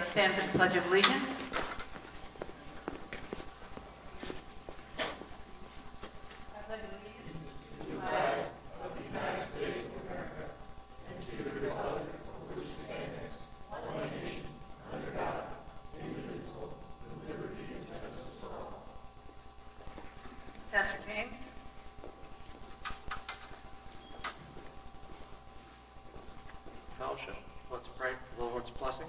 stand for the Pledge of Allegiance. Pastor James. Fellowship. Let's pray for the Lord's blessing.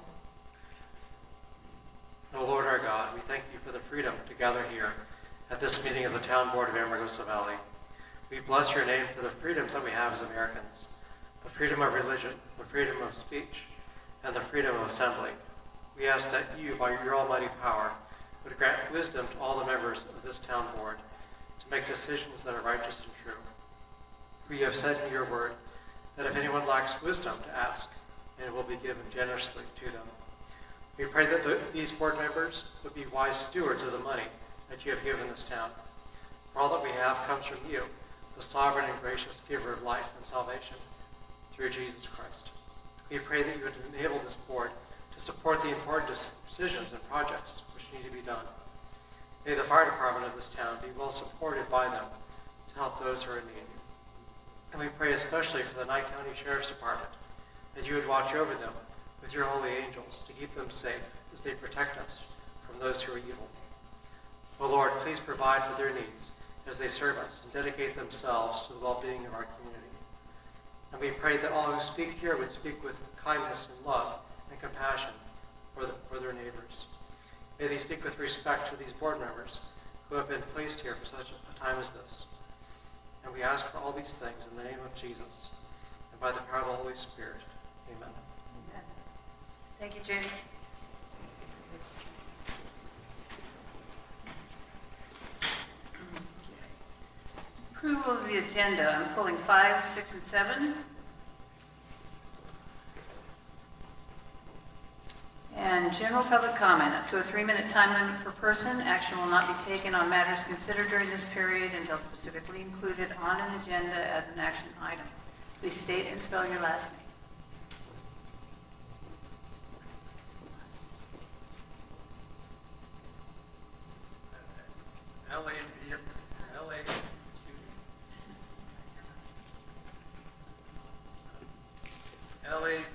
O Lord our God, we thank you for the freedom to gather here at this meeting of the Town Board of Amargosa Valley. We bless your name for the freedoms that we have as Americans, the freedom of religion, the freedom of speech, and the freedom of assembly. We ask that you, by your almighty power, would grant wisdom to all the members of this town board to make decisions that are righteous and true. For you have said in your word that if anyone lacks wisdom, to ask, and it will be given generously to them. We pray that these board members would be wise stewards of the money that you have given this town. For all that we have comes from you, the sovereign and gracious giver of life and salvation, through Jesus Christ. We pray that you would enable this board to support the important decisions and projects which need to be done. May the fire department of this town be well supported by them to help those who are in need. And we pray especially for the Nye County Sheriff's Department, that you would watch over them with your holy angels to keep them safe as they protect us from those who are evil. O Lord, please provide for their needs as they serve us and dedicate themselves to the well-being of our community. And we pray that all who speak here would speak with kindness and love and compassion for their neighbors. May they speak with respect to these board members who have been placed here for such a time as this. And we ask for all these things in the name of Jesus and by the power of the Holy Spirit. Amen. Amen. Thank you, James. Approval of the agenda. I'm pulling 5, 6, and 7. And general public comment. Up to a 3-minute time limit per person. Action will not be taken on matters considered during this period until specifically included on an agenda as an action item. Please state and spell your last name. L-A-B-O-S-S-I-E-R-E.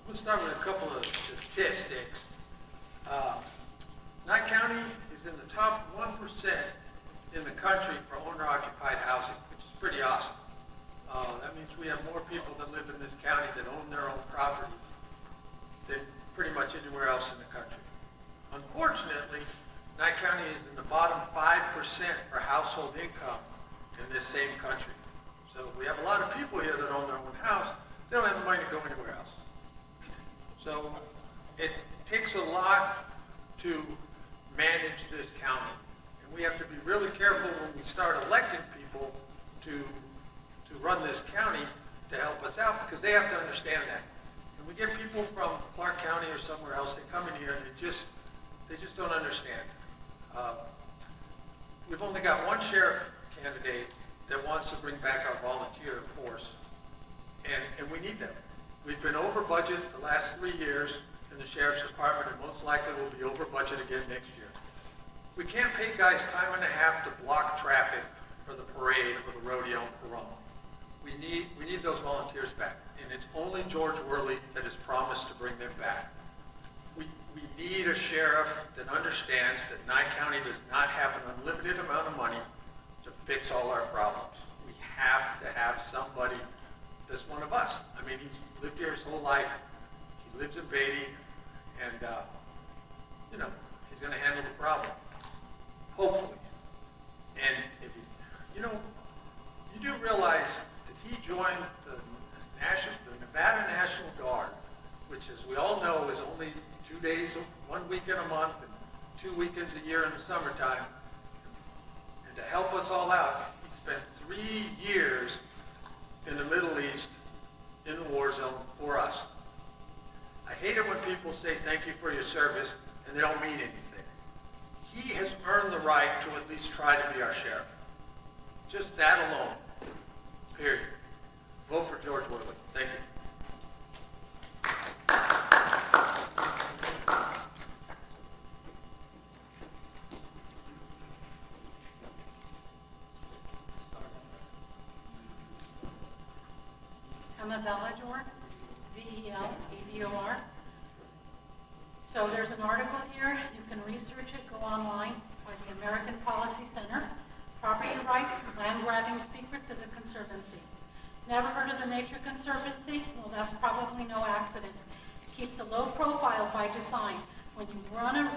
We'll start with a couple of statistics. Nye County is in the top 1% in the country for owner-occupied housing, which is pretty awesome. That means we have more people that live in this county that own their own property than pretty much anywhere else in the country. Unfortunately, Nye County is in the bottom 5% for household income in this same country. So we have a lot of people here that own their own house. They don't have the money to go anywhere else. So it takes a lot to manage this county. And we have to be really careful when we start electing people to run this county to help us out, because they have to understand that. When we get people from Clark County or somewhere else, they come in here and they just don't understand. We've only got one sheriff candidate that wants to bring back our volunteer force, and we need them. We've been over budget the last 3 years in the Sheriff's Department, and most likely we'll be over budget again next year. We can't pay guys time and a half to block traffic for the parade or the rodeo in Corona. We need those volunteers back, and it's only George Worley that has promised to bring them back. We need a sheriff that understands that Nye County does not have an unlimited amount of money to fix all our problems. We have to have somebody that's one of us. I mean, he's lived here his whole life. He lives in Beatty, and he's going to handle the problem, hopefully. And if you do realize that he joined the Nevada National Guard, which, as we all know, is only 2 days, 1 weekend a month, and 2 weekends a year in the summertime. And to help us all out, he spent 3 years in the Middle East in the war zone for us. I hate it when people say thank you for your service and they don't mean anything. He has earned the right to at least try to be our sheriff. Just that alone. Period. Vote for George Worley. Thank you. Velador, V-E-L-A-D-O-R. So there's an article here. You can research it, go online, by the American Policy Center, Property Rights, Land Grabbing Secrets of the Conservancy. Never heard of the Nature Conservancy? Well, that's probably no accident. Keeps a low profile by design. When you run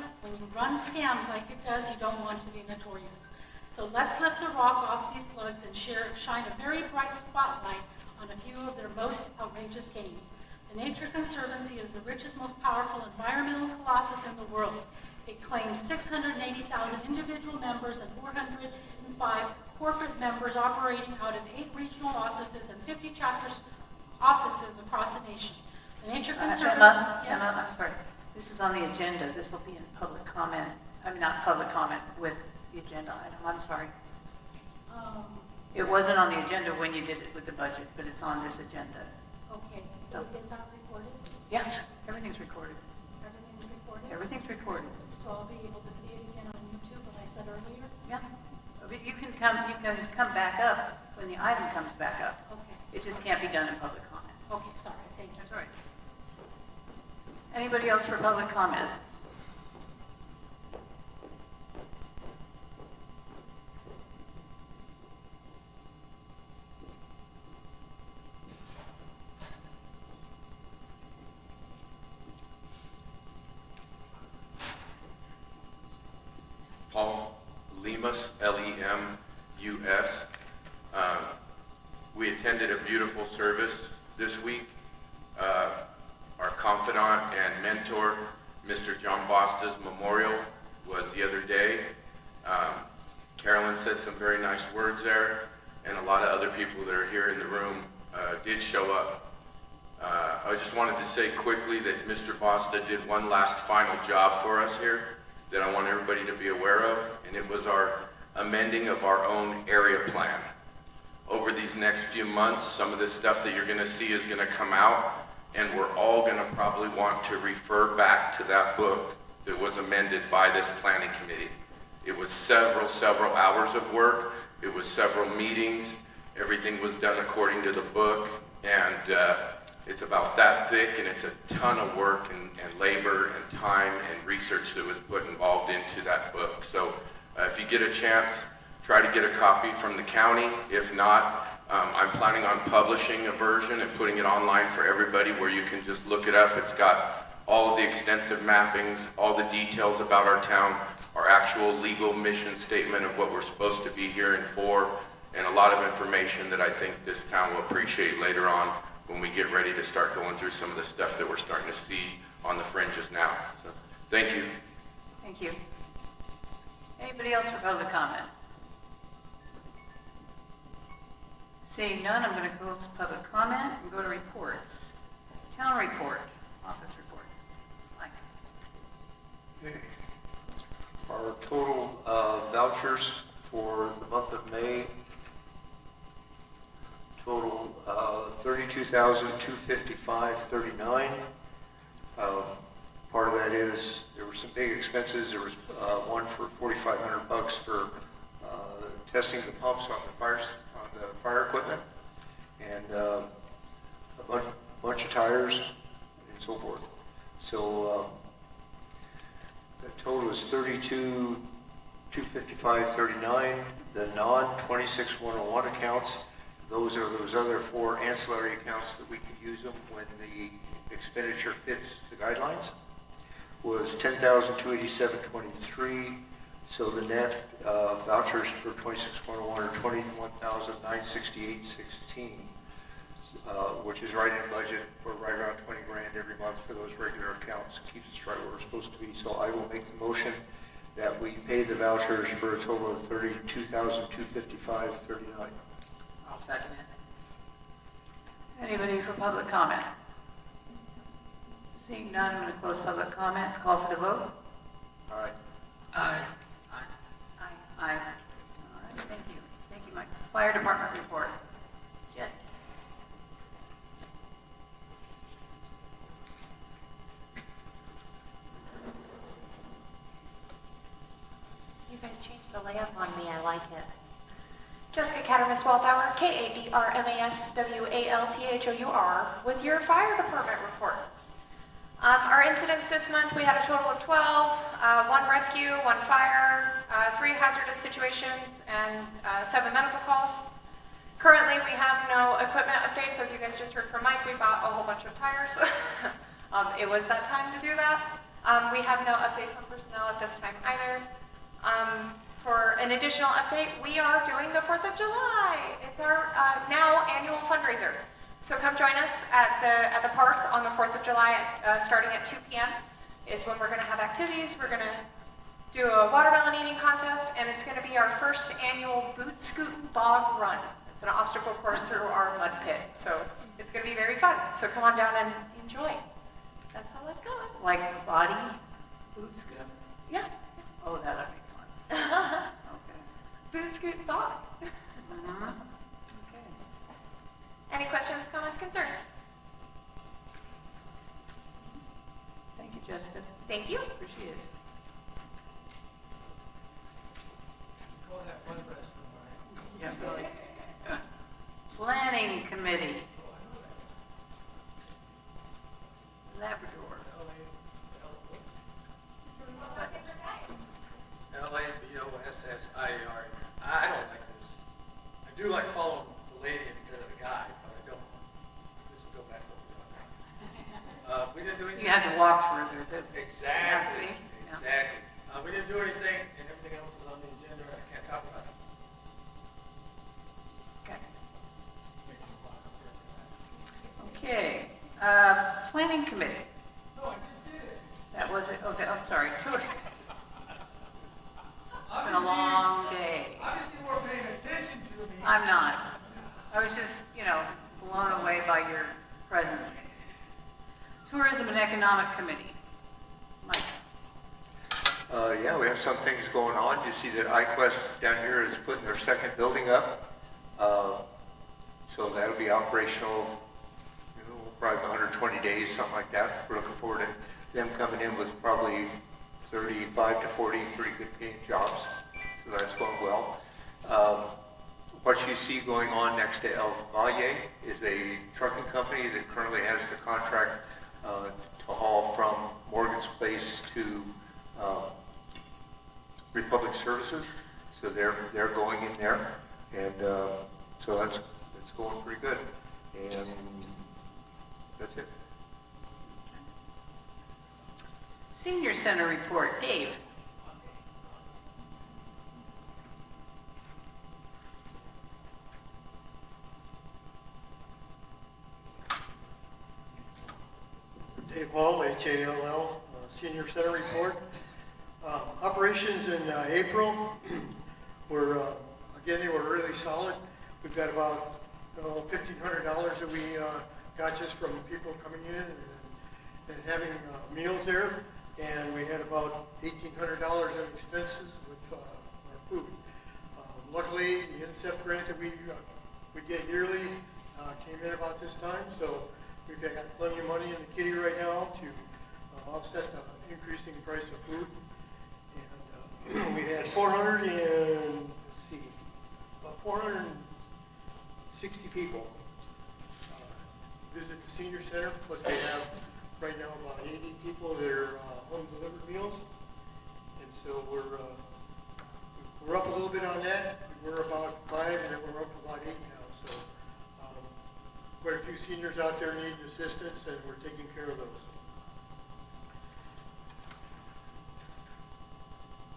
scams like it does, you don't want to be notorious. So let's lift the rock off these slugs and shine a very bright spotlight on a few of their most outrageous games. The Nature Conservancy is the richest, most powerful environmental colossus in the world. It claims 680,000 individual members and 405 corporate members operating out of 8 regional offices and 50 chapter offices across the nation. The Nature Conservancy... Emma, I'm sorry. This is on the agenda. This will be in public comment. I mean, not public comment, with the agenda item. I'm sorry. It wasn't on the agenda when you did it with the budget, but it's on this agenda. Okay. So, is that recorded? Yes, everything's recorded. Everything's recorded? Everything's recorded. So I'll be able to see it again on YouTube, what I said earlier? Yeah. But you can come back up when the item comes back up. Okay. It just can't be done in public comment. Okay, sorry. Thank you. That's all right. Anybody else for public comment? Paul Lemus, L-E-M-U-S. We attended a beautiful service this week. Our confidant and mentor, Mr. John Basta's memorial was the other day. Carolyn said some very nice words there, and a lot of other people that are here in the room did show up. I just wanted to say quickly that Mr. Basta did one last final job for us here that I want everybody to be aware of, and it was our amending of our own area plan. Over these next few months, some of this stuff that you're going to see is going to come out, and we're all going to probably want to refer back to that book that was amended by this planning committee. It was several hours of work. It was several meetings. Everything was done according to the book, and it's about that thick, and it's a ton of work and labor and time and research that was put involved into that book. So if you get a chance, try to get a copy from the county. If not, I'm planning on publishing a version and putting it online for everybody where you can just look it up. It's got all of the extensive mappings, all the details about our town, our actual legal mission statement of what we're supposed to be here and for, and a lot of information that I think this town will appreciate later on when we get ready to start going through some of the stuff that we're starting to see on the fringes now. So, thank you. Thank you. Anybody else for public comment? Seeing none, I'm going to close public comment and go to reports. Town report, office report. Mike. Okay. Our total vouchers for the month of May total $32,255.39. Part of that is there were some big expenses. There was one for $4,500 for testing the pumps on the fire equipment, and a bunch of tires and so forth. So the total is $32,255.39. The non-26101 accounts, those are those other 4 ancillary accounts that we can use them when the expenditure fits the guidelines, was $10,287.23. So the net vouchers for 26101 are $21,968.16, which is right in budget. We're right around 20 grand every month for those regular accounts. Keeps us right where we're supposed to be. So I will make the motion that we pay the vouchers for a total of $32,255.39. I'll second it. Anybody for public comment? Seeing none, I'm going to close public comment. Call for the vote. Aye. Aye. Aye. Aye. All right, thank you. Thank you, Mike. Fire department reports. Jesse. You guys changed the layup on me. I like it. Jessica Cattermas Walthour, Kadrmaswalthhour, with your fire department report. Our incidents this month, we had a total of 12, 1 rescue, 1 fire, 3 hazardous situations, and 7 medical calls. Currently, we have no equipment updates. As you guys just heard from Mike, we bought a whole bunch of tires. It was that time to do that. We have no updates on personnel at this time either. For an additional update, we are doing the 4th of July. It's our now annual fundraiser. So come join us at the park on the 4th of July, starting at 2 p.m. is when we're going to have activities. We're going to do a watermelon eating contest, and it's going to be our first annual boot scootin' bog run. It's an obstacle course through our mud pit. So it's going to be very fun. So come on down and enjoy. That's all I've got. Like body boot scoot? Yeah. Oh, that'll be fun. Okay. Boot scootin' bog. Okay. Any questions, comments, concerns? Thank you, Jessica. Thank you. Appreciate it. Call that one rest. Yeah, really. Planning Committee. Labrador. Labossier. I don't like this. I do like following the lady instead of the guy, but I don't. This will go back over. We didn't do anything. You had to walk further. Exactly. Yeah. Exactly. We didn't do anything, and everything else is on the agenda. I can't talk about it. Okay. Okay. Planning Committee. No, I just did it. That was it. Okay, I'm sorry. It's been a long day. Obviously, you weren't paying attention to me. I'm not. I was just, blown away by your presence. Tourism and Economic Committee. Mike. Yeah, we have some things going on. You see that iQuest down here is putting their 2nd building up. So that'll be operational, probably 120 days, something like that. We're looking forward to them coming in with probably 35 to 40 pretty good paying jobs. So that's going well. What you see going on next to El Valle is a trucking company that currently has the contract to haul from Morgan's Place to Republic Services. So they're going in there, and so that's going pretty good. And that's it. Senior Center report. Dave. Dave Hall, HALL, Senior Center report. Operations in April were, again, they were really solid. We've got about $1,500 that we got just from people coming in and having meals there. And we had about $1,800 in expenses with our food. Luckily, the INCEP grant that we get yearly came in about this time, so we've got plenty of money in the kitty right now to offset the increasing price of food. And we had 460 people visit the senior center, plus we have right now about 80 people that are home delivered meals. And so we're up a little bit on that. We were about 5 and then we're up to about 8 now. So quite a few seniors out there needing assistance, and we're taking care of those.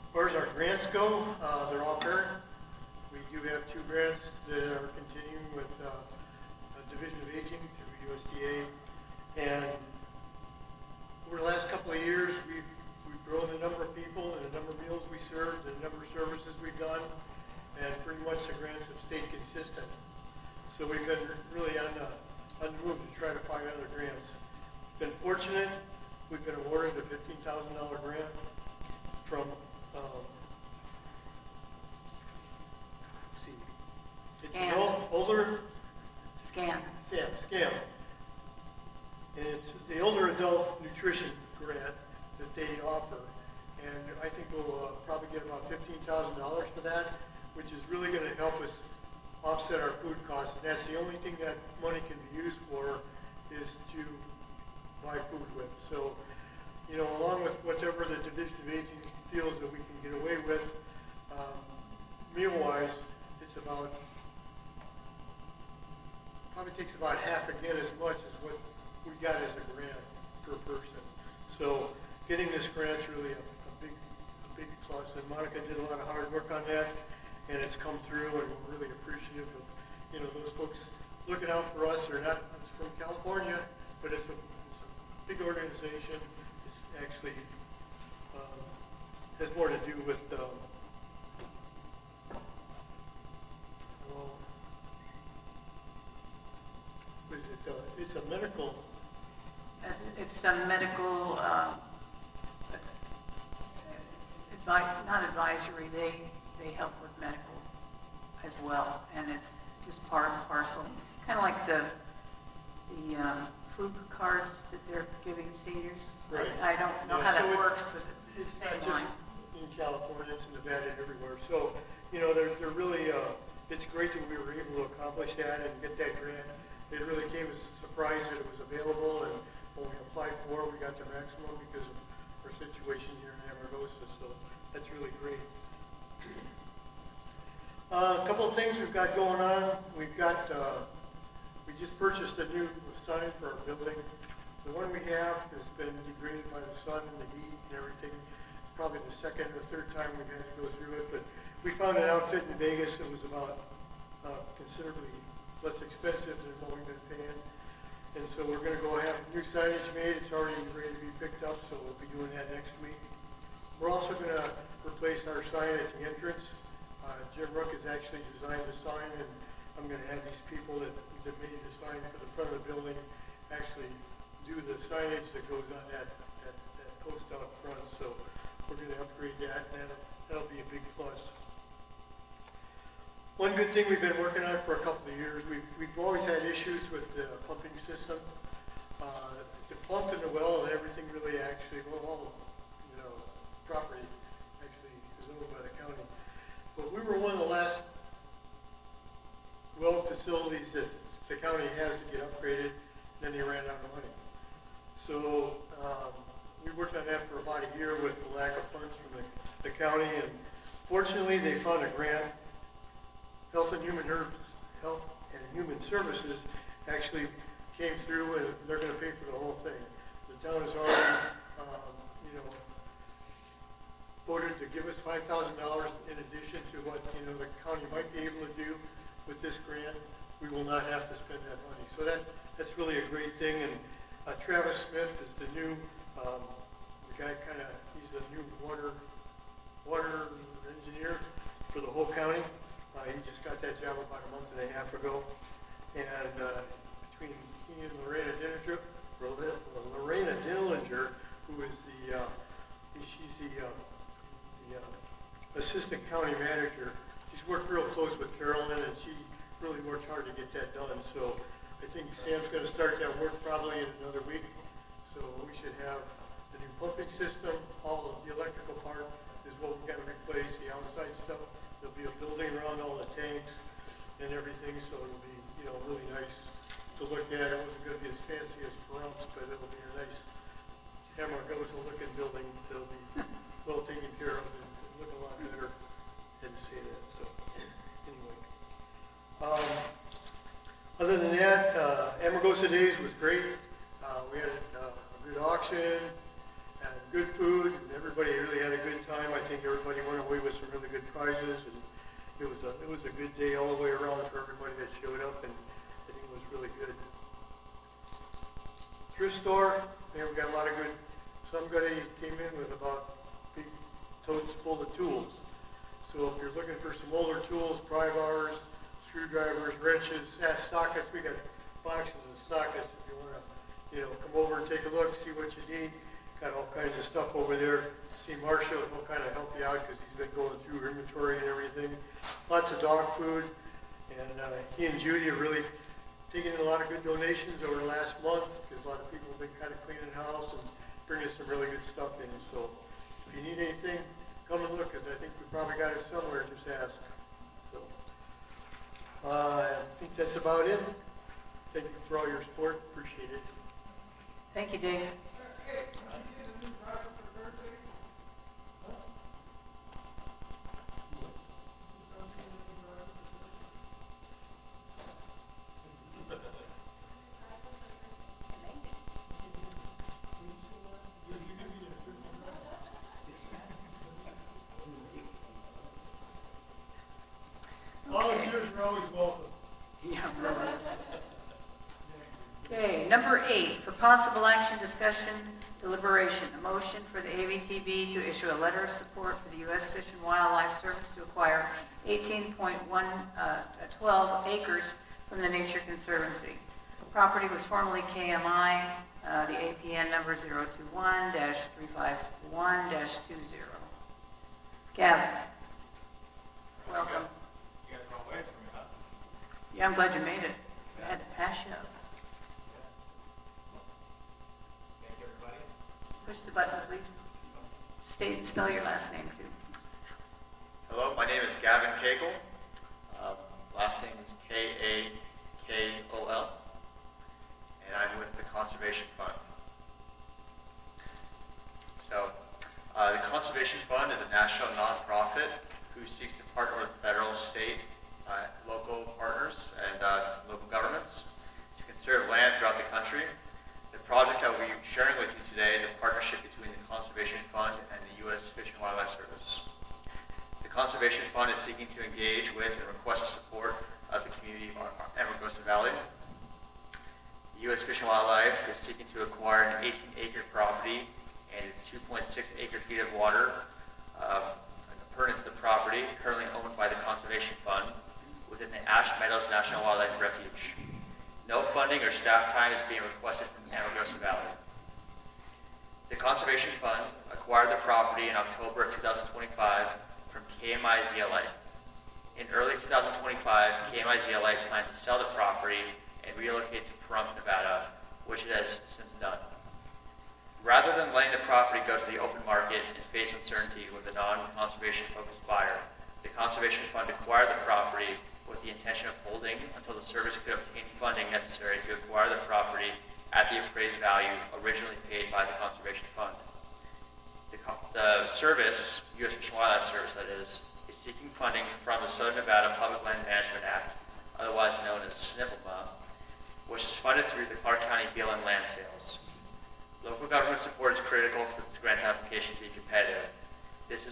As far as our grants go, they're all current. We do have 2 grants that are continuing with Division of Aging through USDA. And over the last couple of years, we've grown the number of people and the number of meals we served, and the number of services we've done, and pretty much the grants have stayed consistent. So we've been really on the move to try to find other grants. Been fortunate. We've been awarded a $15,000 grant from, let's see, it's an older, Scan. yeah, SCAM. And it's the older adult nutrition grant that they offer. And I think we'll probably get about $15,000 for that, which is really going to help us about half again as much as what we got as a grant per person. So getting this grant's really a big plus, and Monica did a lot of hard work on that, and it's come through, and we're really appreciative of, you know, those folks looking out for us. They're not, it's from California, but it's a big organization. It's actually has more to do with what is it? It's a medical. It's a medical, not advisory, they help with medical as well, and it's just part and parcel, kind of like the food cards that they're giving seniors. Right. I don't know how that works, but it's the not same just line. in California, it's in Nevada and everywhere. So, you know, they're really, it's great that we were able to accomplish that and get that grant. It really came as a surprise that it was available, and when we applied for it, we got the maximum because of our situation here in Amargosa. So that's really great. A couple of things we've got going on. We've got, we just purchased a new sign for our building. The one we have has been degraded by the sun and the heat and everything. It's probably the second or third time we've had to go through it, but we found an outfit in Vegas that was about considerably less expensive than what we've been paying. And so we're going to go have new signage made. It's already ready to be picked up, so we'll be doing that next week. We're also going to replace our sign at the entrance. Jim Rook has actually designed the sign, and I'm going to have these people that made the sign for the front of the building actually do the signage that goes on that post out front. So we're going to upgrade that, and that'll be a big plus. One good thing we've been working on for a couple of years, we've always had issues with the pumping system. The pump in the well and everything really actually, well, all you know, property actually is owned by the county. But we were one of the last well facilities that the county has to get upgraded, and then they ran out of money. So we worked on that for about a year with the lack of funds from the county, and fortunately they found a grant. Health and Human Services actually came through, and they're going to pay for the whole thing. The town has already, you know, voted to give us $5,000 in addition to what, you know, the county might be able to do with this grant. We will not have to spend that money. So that's really a great thing. And Travis Smith is the new, the guy he's the new water engineer for the whole county. He just got that job about a month and a half ago. And between he and Lorena Dillinger, who is she's the assistant county manager, she's worked real close with Carolyn, and she really worked hard to get that done. So I think Sam's going to start that work probably in another week. So we should have the new pumping system. All of the electrical part is what we've got to replace. The outside stuff, there'll be a building around all the tanks and everything. So it'll be, you know, really nice to look at. It wasn't going to be as fancy as Perumps, but it'll be a nice Amargosa looking building that'll be well taken care of and look a lot better than to say that. So anyway. Other than that, Amargosa Days was great. We had a good auction and good food, and everybody really had a good time. I think everybody went away with some really good prizes, and it was a good day all the way around for everybody that showed up, and I think it was really good. Thrift store, we got a lot of good. Somebody came in with about big totes full of tools. So if you're looking for some older tools, pry bars, screwdrivers, wrenches, sockets, we got boxes of sockets if you want to, you know, come over and take a look, see what you need. Got all kinds of stuff over there. See Marshall, he'll kind of help you out because he's been going through inventory and everything. Lots of dog food, and he and Judy have really taken in a lot of good donations over the last month because a lot of people have been kind of cleaning house and bringing some really good stuff in. So if you need anything, come and look, because I think we probably got it somewhere. Just ask. So I think that's about it. Thank you for all your support. Appreciate it. Thank you, Dave. Number 8, for possible action, discussion, deliberation, a motion for the AVTB to issue a letter of support for the U.S. Fish and Wildlife Service to acquire 18.12 acres from the Nature Conservancy. Property was formerly KMI, the APN number 021-351-20. Gavin. Welcome. You guys don't wait for me, huh? Yeah, I'm glad you made it. I had to pass you up. Thank you, everybody. Push the button, please. State and spell your last name, too. Hello, my name is Gavin Cagle. Last name is K-A-K-O-L. And I'm with the Conservation Fund. So, the Conservation Fund is a national nonprofit who seeks to partner with federal, state, local partners and local governments to conserve land throughout the country. The project that we'll be sharing with you today is a partnership between the Conservation Fund and the U.S. Fish and Wildlife Service. The Conservation Fund is seeking to engage with and request the support of the community of Amargosa Valley. The U.S. Fish and Wildlife is seeking to acquire an 18-acre property and its 2.6 acre-feet of water pertinent to the property, currently owned by the Conservation Fund, within the Ash Meadows National Wildlife Refuge. No funding or staff time is being requested from Amargosa Valley. The Conservation Fund acquired the property in October of 2025 from KMI Zeolite. In early 2025, KMI Zeolite planned to sell the property and relocate to Pahrump, Nevada, which it has since done. Rather than letting the property go to the open market and face uncertainty with a non-conservation focused buyer, the Conservation Fund acquired the property with the intention of holding until the service could obtain funding necessary to acquire the property at the appraised value originally paid by the Conservation Fund. The service, U.S. Fish and Wildlife Service that is seeking funding from the Southern Nevada Public Land Management Act, otherwise known as SNPLMA, which is funded through the Clark County BLM land sales. Local government support is critical for this grant application to be competitive. This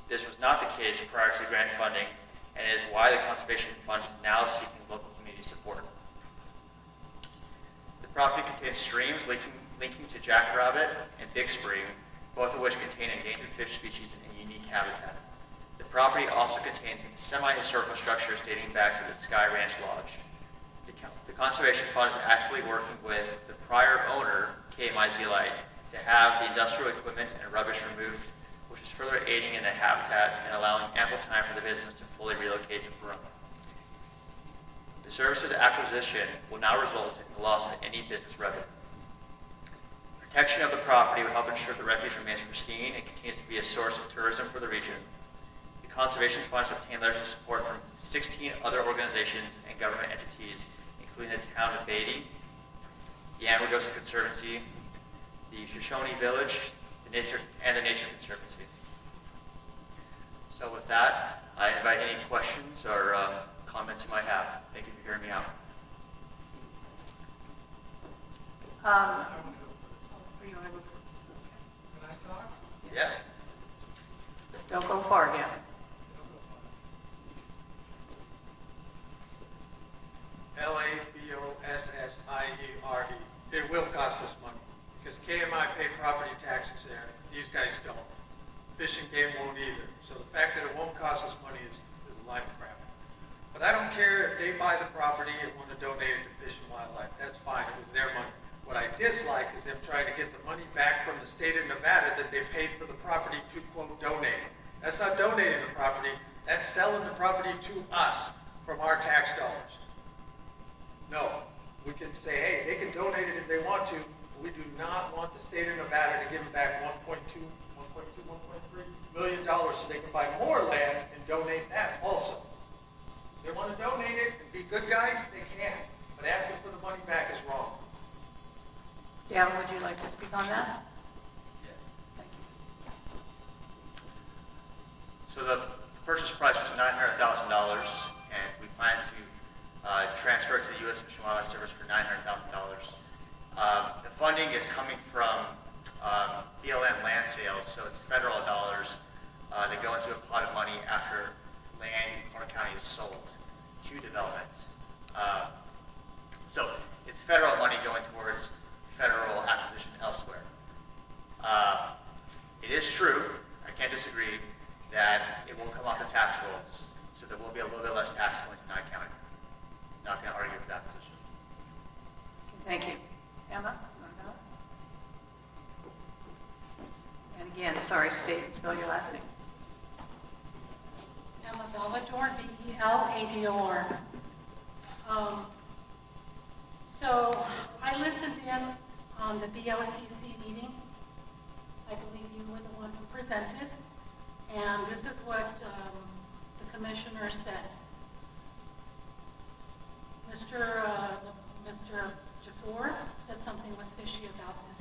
was not the case prior to grant funding, and is why the Conservation Fund is now seeking local community support. The property contains streams linking to Jackrabbit and Big Spring, both of which contain endangered fish species and unique habitat. The property also contains semi-historical structures dating back to the Sky Ranch Lodge. The Conservation Fund is actively working with the prior owner, KMI Zeolite, to have the industrial equipment and rubbish removed, which is further aiding in the habitat and allowing ample time for the business to fully relocate to Pahrump. The service's acquisition will now result in the loss of any business revenue. Protection of the property will help ensure the refuge remains pristine and continues to be a source of tourism for the region. The Conservation Fund has obtained letters of support from 16 other organizations and government entities, including the town of Beatty, the Amargosa Conservancy, the Shoshone Village, the Nature Conservancy. So with that, I invite any questions or comments you might have. Thank you for hearing me out. You want to go first? Can I talk? Yeah. Don't go far, yeah. Labossiere. It will cost us money, because KMI pay property taxes there. These guys don't. Fish and Game won't either. So the fact that it won't cost us money is a line of crap. But I don't care if they buy the property and want to donate it to Fish and Wildlife. That's fine. It was their money. What I dislike is them trying to get the money back from the state of Nevada that they paid for the property to, quote, donate. That's not donating the property. That's selling the property to us from our tax dollars. No. We can say, hey, they can donate it if they want to, but we do not want the state of Nevada to give them back $1.3 million so they can buy more land and donate that also. If they want to donate it and be good guys, they can. But asking for the money back is wrong. Gavin, would you like to speak on that? Yes. Thank you. So the purchase price was $900,000, and we plan to transfer it to the U.S. Fish and Wildlife Service for $900,000. The funding is coming from BLM land sales, so it's federal dollars that go into a pot of money after land in Clark County is sold to development. So it's federal money going towards be a little bit less taxable in Nye County. Not going to argue with that position. Thank you. Emma? And again, sorry, state and spell your last name. Emma Velador, Velador. So I listened in on the BOCC meeting. I believe you were the one who presented. And this is what the commissioner said. Mr. Jaffor said something was fishy about this,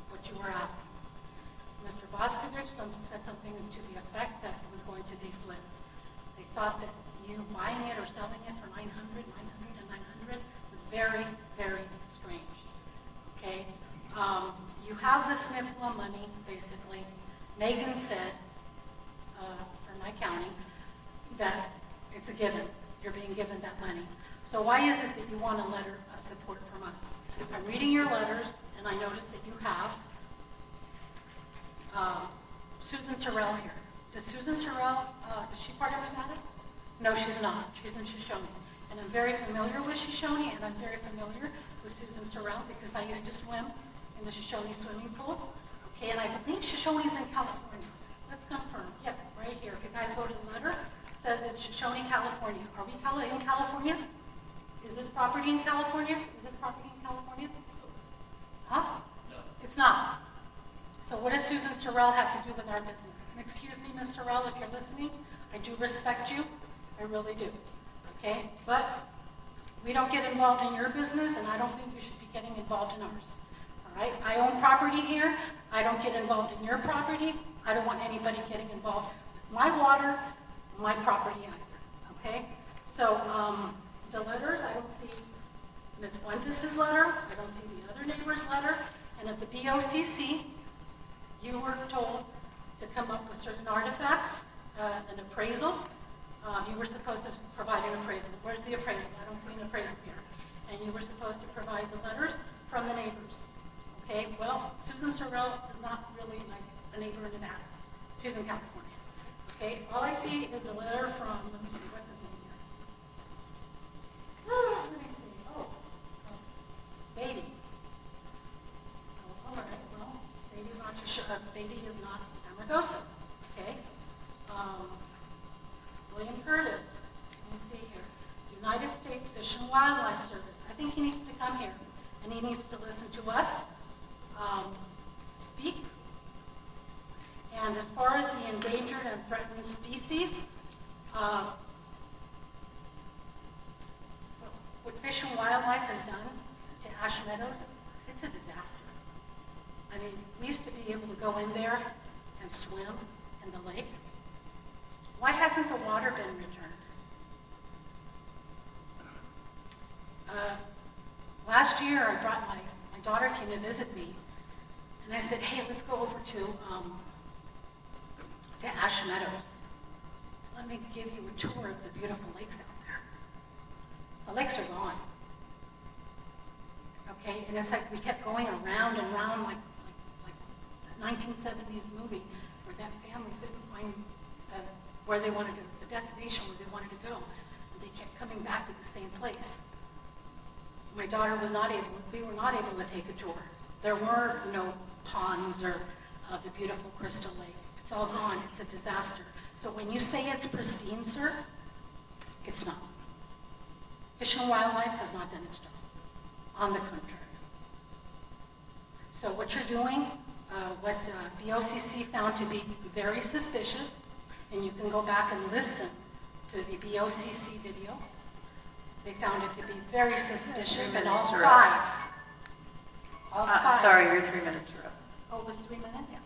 what you were asking. Mr. Boscovich said something to the effect that it was going to deflate. They thought that you buying it or selling it for $900 and $900 was very, very strange. Okay? You have the SNFLA money, basically. Megan said, for my county, that it's a given. You're being given that money. So why is it that you want a letter of support from us? I'm reading your letters, and I noticed that you have Susan Sorrell here. Does Susan Sorrell, is she part of Nevada? No, she's not. She's in Shoshone. And I'm very familiar with Shoshone, and I'm very familiar with Susan Sorrell because I used to swim in the Shoshone swimming pool. Okay, and I believe Shoshone's in California. Let's confirm. Yep, right here. If you guys go to the letter, it says it's Shoshone, California. Are we in California? Is this property in California? Is this property in California? Huh? No. It's not. So what does Susan Sorrell have to do with our business? And excuse me, Ms. Sorrell, if you're listening, I do respect you. I really do. Okay? But we don't get involved in your business, and I don't think you should be getting involved in ours. All right? I own property here. I don't get involved in your property. I don't want anybody getting involved with my water, my property either. Okay? So the letters, I don't see Ms. Fuentes' letter. I don't see the other neighbor's letter. And at the BOCC, you were told to come up with certain artifacts, an appraisal. You were supposed to provide an appraisal. Where's the appraisal? I don't see an appraisal here. And you were supposed to provide the letters from the neighbors. Okay, well, Susan Sorrell is not really like a neighbor in Nevada. She's in California. Okay, all I see is a letter from, let me see, what's his name here? Let me see, Beatty. Oh, all right, well, Beatty is not Amargosa. Okay. William Curtis, let me see here. United States Fish and Wildlife Service. I think he needs to come here, and he needs to listen to us speak. And as far as the endangered and threatened species, what Fish and Wildlife has done to Ash Meadows, it's a disaster. I mean, we used to be able to go in there and swim in the lake. Why hasn't the water been returned? Last year, I brought my daughter came to visit me, and I said, hey, let's go over to Ash Meadows. Let me give you a tour of the beautiful lakes out there. The lakes are gone. Okay, and it's like we kept going around and around like the 1970s movie where that family couldn't find where they wanted to, the destination where they wanted to go. And they kept coming back to the same place. My daughter was not able, we were not able to take a tour. There were no ponds or the beautiful Crystal Lake. It's all gone. It's a disaster. So when you say it's pristine, sir, it's not. Fish and Wildlife has not done its job. On the contrary. So what you're doing, what BOCC found to be very suspicious, and you can go back and listen to the BOCC video. They found it to be very suspicious, and all five. Sorry, your 3 minutes are up. Oh, it was 3 minutes? Yeah.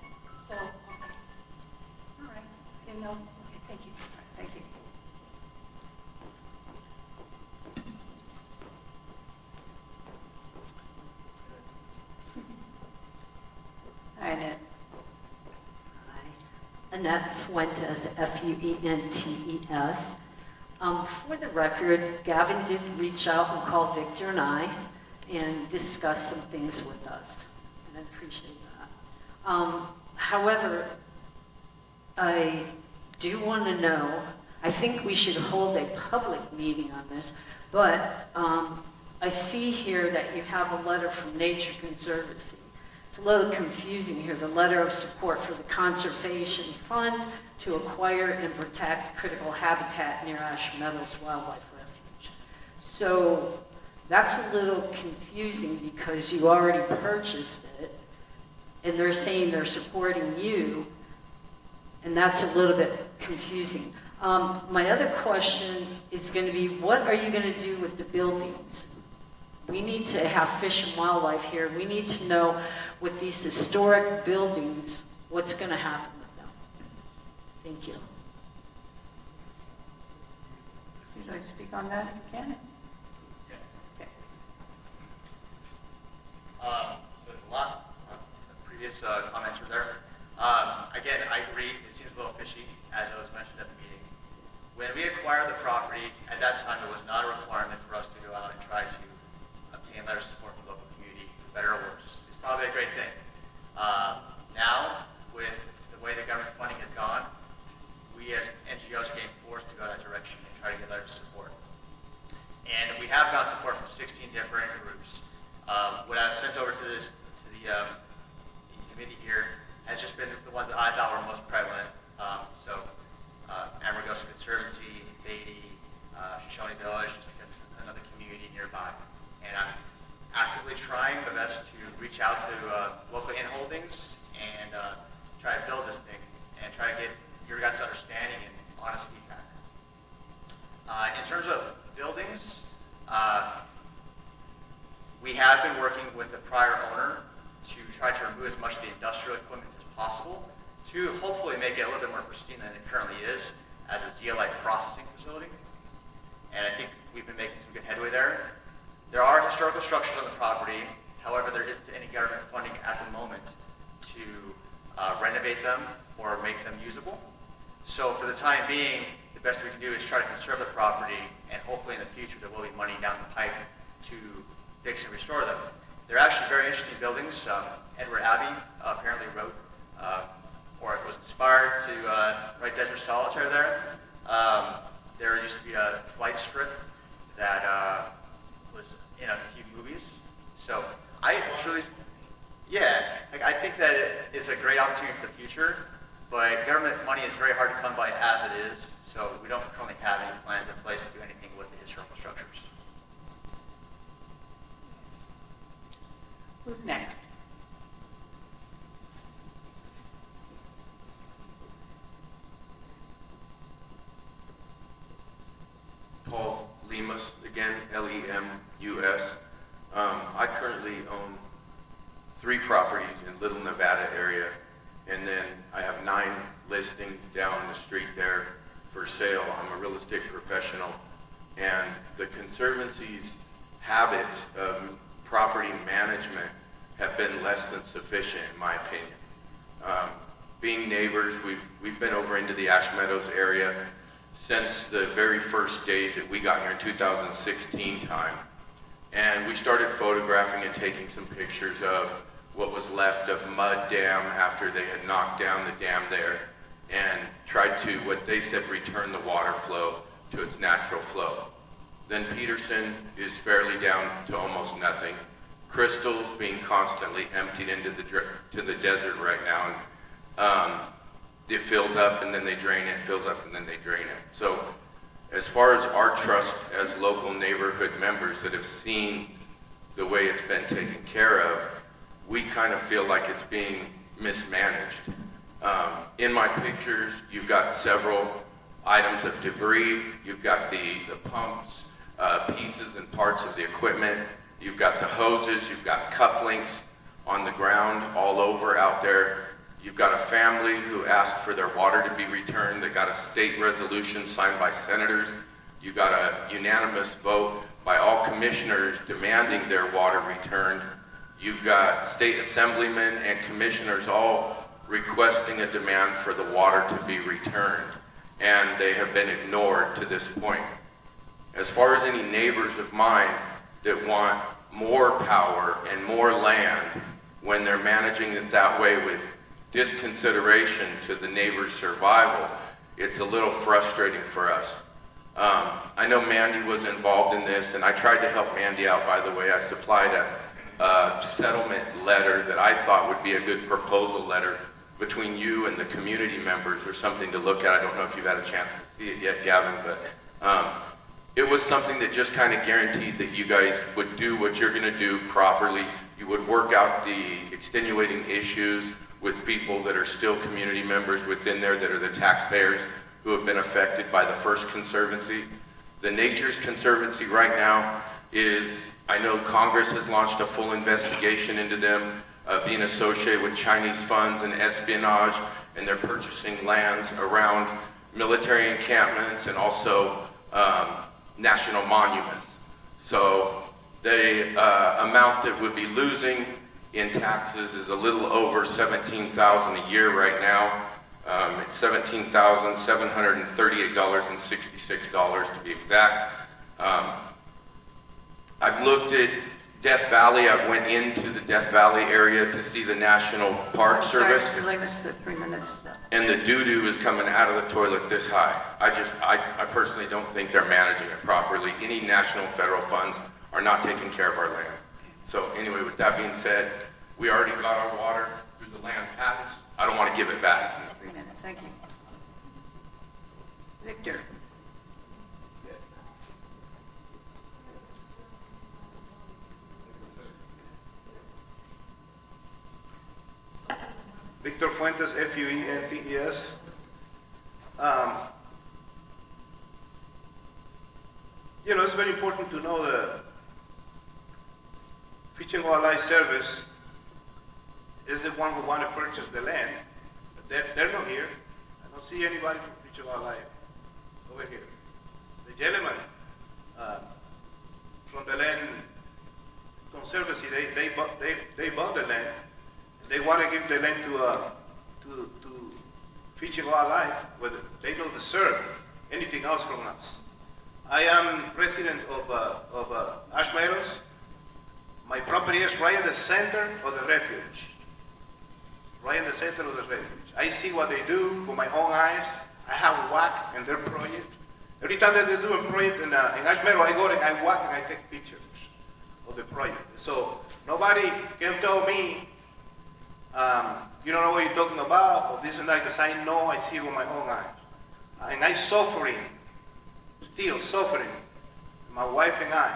So, okay. All right. I didn't know. Okay, thank you. Thank you. Hi, Annette. Hi. Annette Fuentes, Fuentes. For the record, Gavin did reach out and call Victor and I and discuss some things with us, and I appreciate that. However, I do want to know, I think we should hold a public meeting on this, but I see here that you have a letter from Nature Conservancy. It's a little confusing here, the letter of support for the Conservation Fund to acquire and protect critical habitat near Ash Meadows Wildlife Refuge. So that's a little confusing because you already purchased it, and they're saying they're supporting you, and that's a little bit confusing. My other question is going to be, what are you going to do with the buildings? We need to have Fish and Wildlife here. We need to know with these historic buildings, what's going to happen with them. Thank you. Would you like to speak on that, if you can? Yes. Okay. There's a lot of previous comments were there. Again, I agree, it seems a little fishy, as it was mentioned at the meeting. When we acquired the property, at that time, it was not a requirement for us to go out and try to obtain letters of support from the local community, for better or worse. It's probably a great thing. Now, with the way the government funding has gone, we as NGOs are getting forced to go that direction and try to get letters of support. And we have gotten support from 16 different groups. What I've sent over to the committee here has just been the ones that I thought were most prevalent. Amargosa Conservancy, Beatty, Shoshone Village, because it's another community nearby. And I'm actively trying my best to reach out to local in-holdings and try to build this thing and try to get your guys' understanding and honest feedback. In terms of buildings, we have been working with the prior owner to try to remove as much of the industrial equipment as possible to hopefully make it a little bit more pristine than it currently is as a zeolite processing facility. And I think we've been making some good headway there. There are historical structures on the property. However, there isn't any government funding at the moment to renovate them or make them usable. So for the time being, the best we can do is try to conserve the property, and hopefully in the future there will be money down the pipe to fix and restore them. They're actually very interesting buildings. Edward Abbey apparently wrote, or it was inspired to write Desert Solitaire there. There used to be a flight script that was in a few movies. So I truly, I think that it is a great opportunity for the future, but government money is very hard to come by as it is, so we don't currently have any plans in place to do anything with the historical structures. Who's next? Paul Lemus, again, Lemus. I currently own 3 properties in Little Nevada area, and then I have 9 listings down the street there for sale. I'm a real estate professional, and the Conservancy's habits of property management have been less than sufficient, in my opinion. Being neighbors, we've been over into the Ash Meadows area since the very first days that we got here in 2016 time. And we started photographing and taking some pictures of what was left of Mud Dam after they had knocked down the dam there and tried to, what they said, return the water flow to its natural flow. Then Peterson is fairly down to almost nothing. Crystal's being constantly emptied into the desert right now. And, it fills up and then they drain it, fills up and then they drain it. So as far as our trust as local neighborhood members that have seen the way it's been taken care of, we kind of feel like it's being mismanaged. In my pictures, you've got several items of debris. You've got the pumps, pieces and parts of the equipment. You've got the hoses. You've got couplings on the ground all over out there. You've got a family who asked for their water to be returned. They got a state resolution signed by senators. You got a unanimous vote by all commissioners demanding their water returned. You've got state assemblymen and commissioners all requesting a demand for the water to be returned, and they have been ignored to this point. As far as any neighbors of mine that want more power and more land when they're managing it that way with disconsideration to the neighbor's survival, it's a little frustrating for us. I know Mandy was involved in this, and I tried to help Mandy out, by the way. I supplied a settlement letter that I thought would be a good proposal letter between you and the community members, or something to look at. I don't know if you've had a chance to see it yet, Gavin, but it was something that just kind of guaranteed that you guys would do what you're going to do properly. You would work out the extenuating issues with people that are still community members within there, that are the taxpayers who have been affected by the First Conservancy. The Nature's Conservancy right now is, I know Congress has launched a full investigation into them being associated with Chinese funds and espionage, and they're purchasing lands around military encampments and also national monuments. So the amount that would be losing in taxes is a little over $17,000 a year right now. It's $17,738.66 to be exact. I've looked at Death Valley. I went into the Death Valley area to see the National Park Service. Sorry, Mr. Lemus, the 3 minutes is up. And the doo-doo is coming out of the toilet this high. I personally don't think they're managing it properly. Any national federal funds are not taking care of our land. So anyway, with that being said, we already got our water through the land patents. I don't want to give it back. 3 minutes, thank you. Victor. Victor Fuentes, Fuentes. It's very important to know the Fish and Wildlife Service is the one who want to purchase the land. But they're not here. I don't see anybody from Fish and Wildlife over here. The gentleman from the Land Conservancy, they bought the land. They want to give the land to Fish and Wildlife, whether they don't deserve anything else from us. I am resident of Ash Meadows. My property is right in the center of the refuge. Right in the center of the refuge. I see what they do with my own eyes. I have walked in their project. Every time that they do a project in Ash Meadows, I go and I walk and I take pictures of the project. So nobody can tell me, you don't know what you're talking about, or this and that, because I know, I see it with my own eyes. And I'm suffering, still suffering, my wife and I,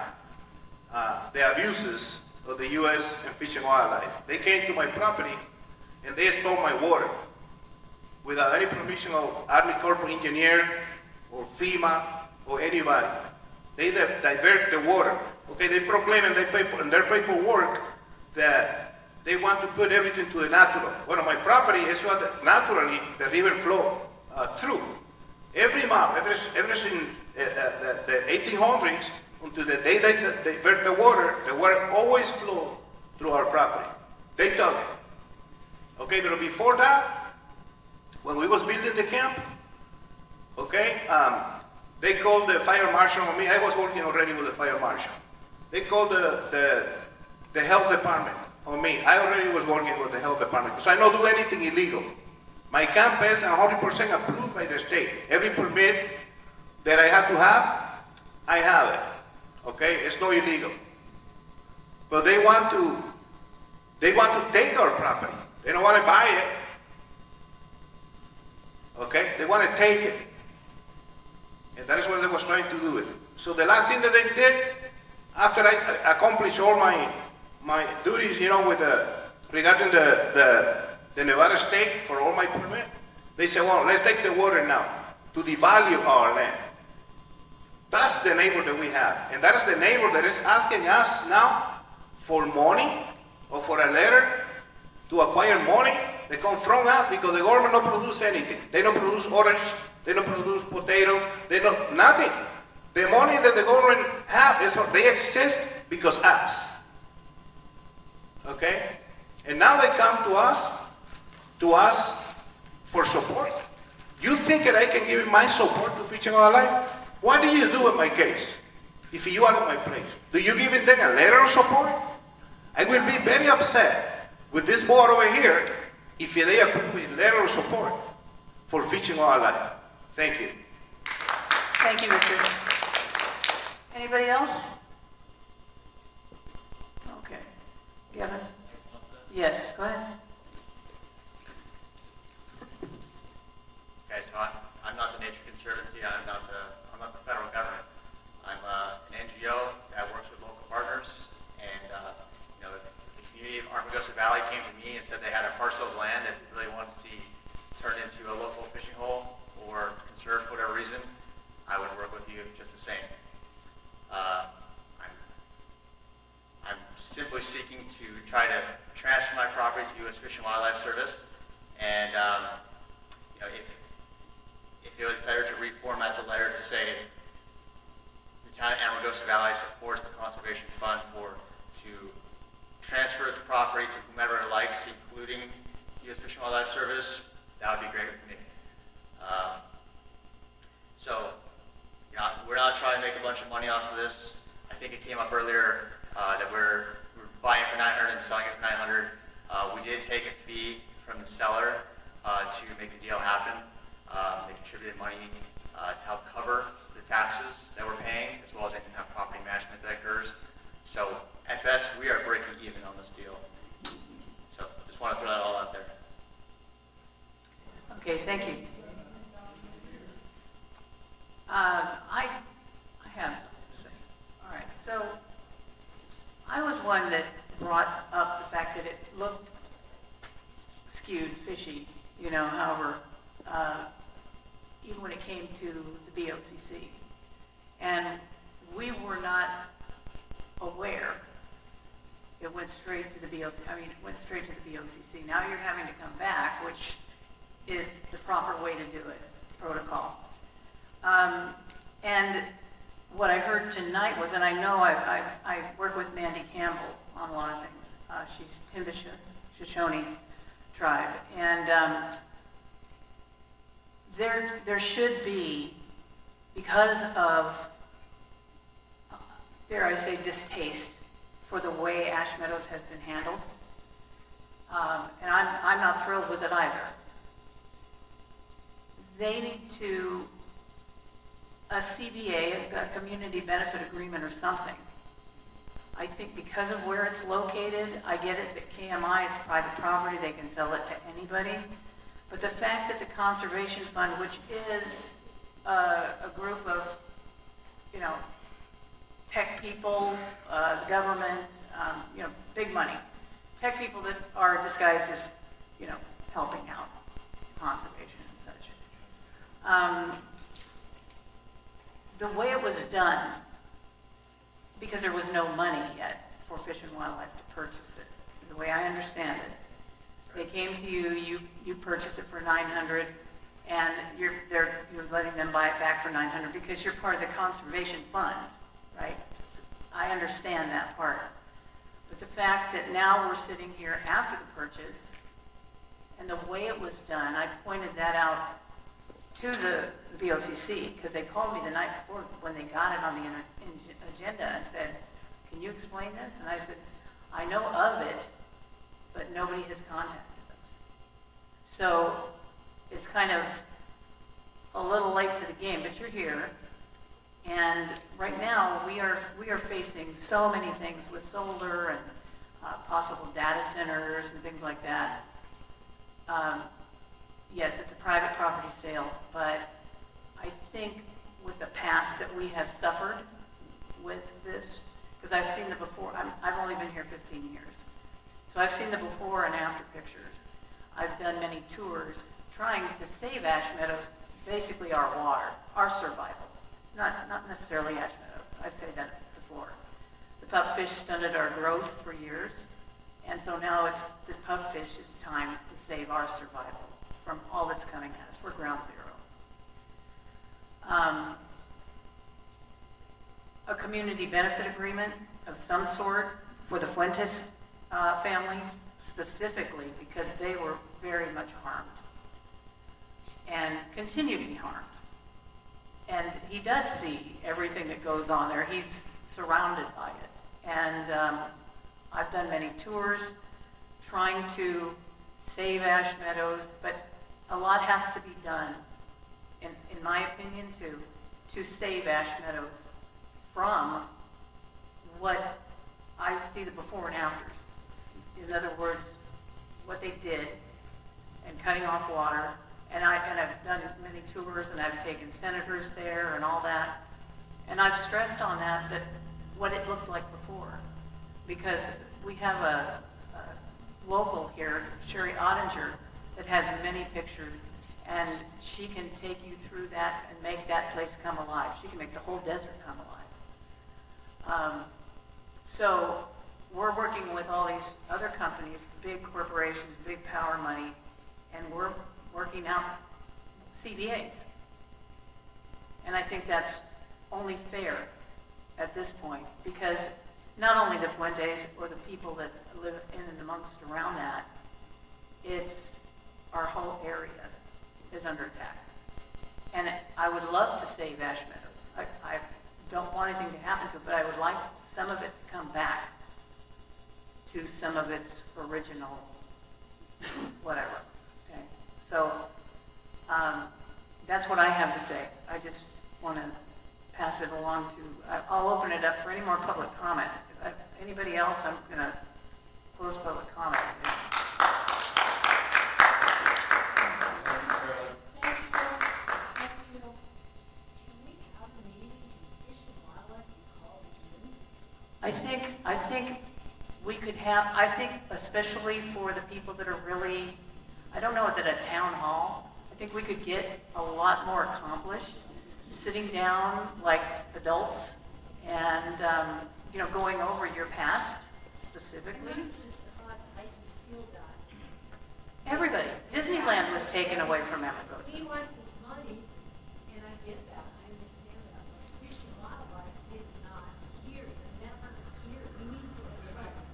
the abuses of the U.S. and Fish and Wildlife. They came to my property and they stole my water without any permission of Army Corps of Engineer or FEMA or anybody. They divert the water. Okay, they proclaim in their paperwork that they want to put everything to the natural. Well, on my property is what naturally the river flow through. Every map, ever since the 1800s, until the day they divert the water always flowed through our property. They dug it. Okay, but before that, when we was building the camp, okay, they called the fire marshal on me. I was working already with the fire marshal. They called the health department on me. I already was working with the health department because I don't do anything illegal. My camp is 100% approved by the state. Every permit that I have to have, I have it. Okay, it's not illegal. But they want to take our property. They don't want to buy it. Okay, they want to take it. And that is what they was trying to do it. So the last thing that they did, after I accomplished all my duties, with regarding the Nevada state for all my permit, they said, well, let's take the water now to devalue our land. That's the neighbor that we have. And that is the neighbor that is asking us now for money or for a letter to acquire money. They confront us because the government don't produce anything. They don't produce oranges, they don't produce potatoes, they don't, nothing. The money that the government have is what they exist because us. Okay? And now they come to us for support. You think that I can give my support to Fish and Wildlife? What do you do in my case? If you are in my place, do you give them a letter of support? I will be very upset with this board over here if they approve a letter of support for Fish and Wildlife. Thank you. Thank you, Richard. Anybody else? Okay. Gavin? Yes, go ahead. Okay, so I'm not the Nature Conservancy. I'm not the federal government. I'm an NGO that works with local partners. And the community of Amargosa Valley came to me and said they had a parcel of land that they really wanted to see turned into a local fishing hole or conserved for whatever reason. I would work with you just the same. I'm simply seeking to try to transfer my property to U.S. Fish and Wildlife Service, and if it was better to reformat the letter to say the town of Amargosa Valley supports the Conservation Fund to transfer its property to whomever it likes, including U.S. Fish and Wildlife Service, that would be great with me. We're not trying to make a bunch of money off of this. I think it came up earlier that we're buying for $900 and selling it for $900. We did take a fee from the seller to make the deal happen. They contributed money to help cover the taxes that we're paying, as well as any kind of property management that occurs. So at best, we are breaking even on this deal. So just want to throw that all out there. Okay, thank you. I have something to say. All right, so I was one that brought up the fact that it looked skewed, fishy, however, even when it came to the BOCC. And we were not aware it went straight to the BOCC. Now you're having to come back, which is the proper way to do it, protocol. And what I heard tonight was, and I know I work with Mandy Campbell on a lot of things. She's Timbisha, Shoshone tribe. And there should be, because of, dare I say, distaste for the way Ash Meadows has been handled. And I'm not thrilled with it either. They need to, a CBA, a community benefit agreement or something. I think because of where it's located, I get it that KMI, it's private property, they can sell it to anybody. But the fact that the Conservation Fund, which is a group of, tech people, government, big money, tech people that are disguised as, helping out conservation and such. The way it was done, because there was no money yet for Fish and Wildlife to purchase it, the way I understand it, they came to you, you purchased it for $900, and you're letting them buy it back for $900 because you're part of the Conservation Fund, right? So I understand that part. But the fact that now we're sitting here after the purchase, and the way it was done, I pointed that out to the BOCC, because they called me the night before when they got it on the agenda and said, can you explain this? And I said, I know of it, but nobody has contacted us. So it's kind of a little late to the game, but you're here. And right now, we are facing so many things with solar and possible data centers and things like that. Yes, it's a private property sale, but I think with the past that we have suffered with this, because I've seen the before, I've only been here 15 years. So I've seen the before and after pictures. I've done many tours trying to save Ash Meadows, basically our water, our survival. Not necessarily Ash Meadows. I've said that before. The pupfish stunted our growth for years, and so now it's the pupfish's time to save our survival from all that's coming at us. We're ground zero. A community benefit agreement of some sort for the Fuentes family, specifically because they were very much harmed and continue to be harmed. And he does see everything that goes on there. He's surrounded by it. And I've done many tours trying to save Ash Meadows, but a lot has to be done in my opinion, to save Ash Meadows from what I see the before and afters. In other words, what they did and cutting off water. And I've done many tours and I've taken senators there and all that. And I've stressed on that what it looked like before. Because we have a local here, Sherry Ottinger, that has many pictures, and she can take you through that and make that place come alive. She can make the whole desert come alive. So we're working with all these other companies, big corporations, big power money, and we're working out CBAs. And I think that's only fair at this point, because not only the Fuentes or the people that live in and amongst around that, it's our whole area is under attack. And I would love to save Ash Meadows. I don't want anything to happen to it, but I would like some of it to come back to some of its original whatever. Okay? So that's what I have to say. I just want to pass it along to, I'll open it up for any more public comment. If anybody else, I'm going to close public comment. I think we could have, I think especially for the people that are really, I don't know if at a town hall, I think we could get a lot more accomplished sitting down like adults and, you know, going over your past specifically. Everybody. Disneyland was taken away from Amargosa. He wants his money, and I get that. I understand that. But Fish and Wildlife is not here. They're never here. We need to address.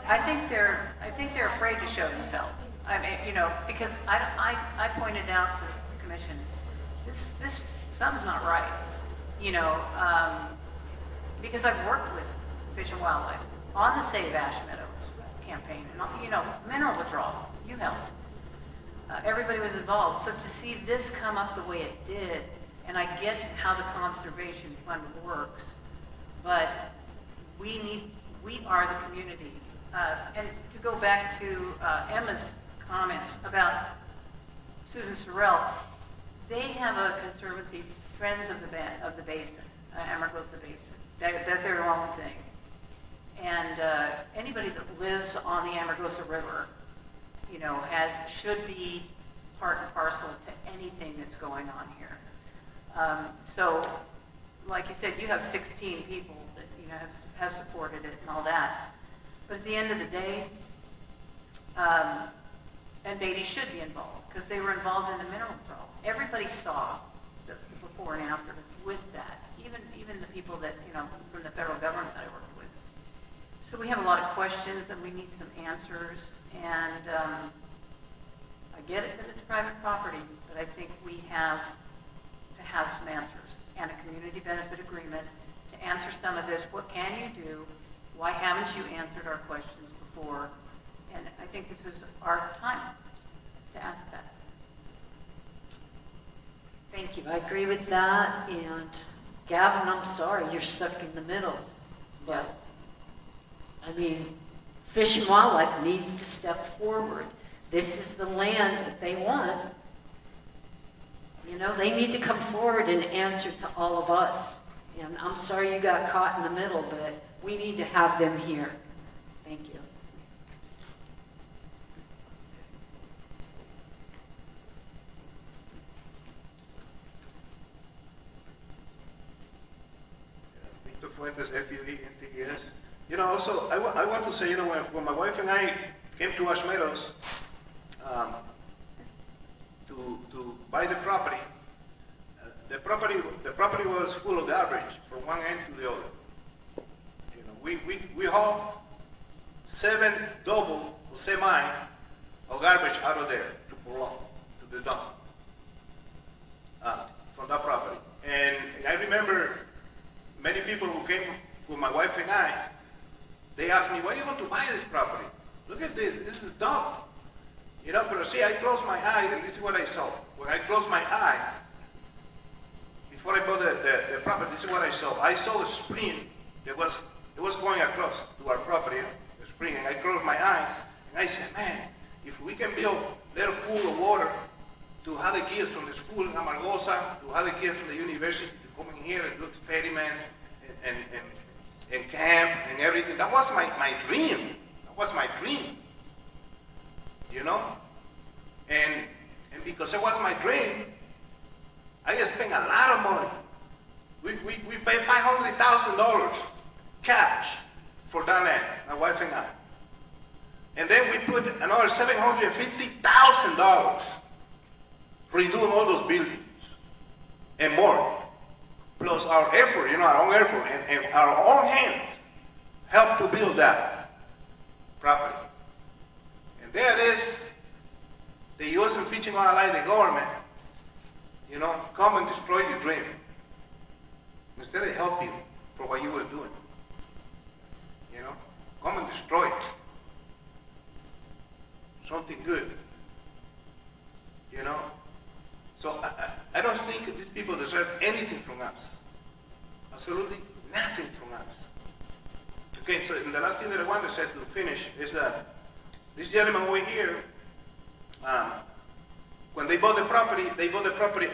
I think they're afraid to show themselves. I mean, you know, because I pointed out to the commission, this something's not right. You know, because I've worked with Fish and Wildlife on the Save Ash Meadows campaign, and you know, mineral withdrawal. You helped. Everybody was involved. So to see this come up the way it did, and I get how the conservation fund works, but we are the community. And to go back to Emma's comments about Susan Sorrell, they have a conservancy, Friends of the Basin, Amargosa Basin. That's their own thing. And anybody that lives on the Amargosa River, you know, should be part and parcel to anything that's going on here. So, like you said, you have 16 people that, you know, have supported it and all that. But at the end of the day, and Beatty should be involved, because they were involved in the mineral withdrawal. Everybody saw the before and after with that, even the people that, you know, from the federal government that I worked with. So we have a lot of questions and we need some answers, and I get it that it's private property, but I think we have to have some answers and a community benefit agreement to answer some of this. What can you do? Why haven't you answered our questions before? And I think this is our time to ask that. Thank you. I agree with that. And Gavin, I'm sorry, you're stuck in the middle. But, I mean, Fish and Wildlife needs to step forward. This is the land that they want. You know, they need to come forward and answer to all of us. And I'm sorry you got caught in the middle, but we need to have them here. Thank you. Victor Fuentes, FUE, NTS. You know, also, I want to say, you know, when my wife and I came to Ash Meadows to buy the property, the property was full of garbage from one end to the other. You know, we haul 7 double or semi of garbage out of there to Portland, to the dump from that property. And I remember many people who came with my wife and I, they asked me, why do you want to buy this property? Look at this, this is dump. You know, but see, I closed my eye and this is what I saw. When I closed my eye, before I bought the property, this is what I saw. I saw the spring that was going across to our property, the spring, and I closed my eyes, and I said, man, if we can build a little pool of water to have the kids from the school in Amargosa, to have the kids from the university to come in here and look experiment and camp and everything, that was my dream. That was my dream, you know? And because it was my dream, I spent a lot of money. We paid $500,000 cash for that land, my wife and I. And then we put another $750,000 redoing all those buildings and more. Plus our effort, our own effort and our own hands helped to build that property. And there it is, the U.S. and Fishing Wildlife, the government, come and destroy your dream. Instead of help you for what you were doing. Come and destroy it. Something good. So I don't think these people deserve anything from us. Absolutely nothing from us. Okay, so the last thing that I want to say to finish is that this gentleman over here, when they bought the property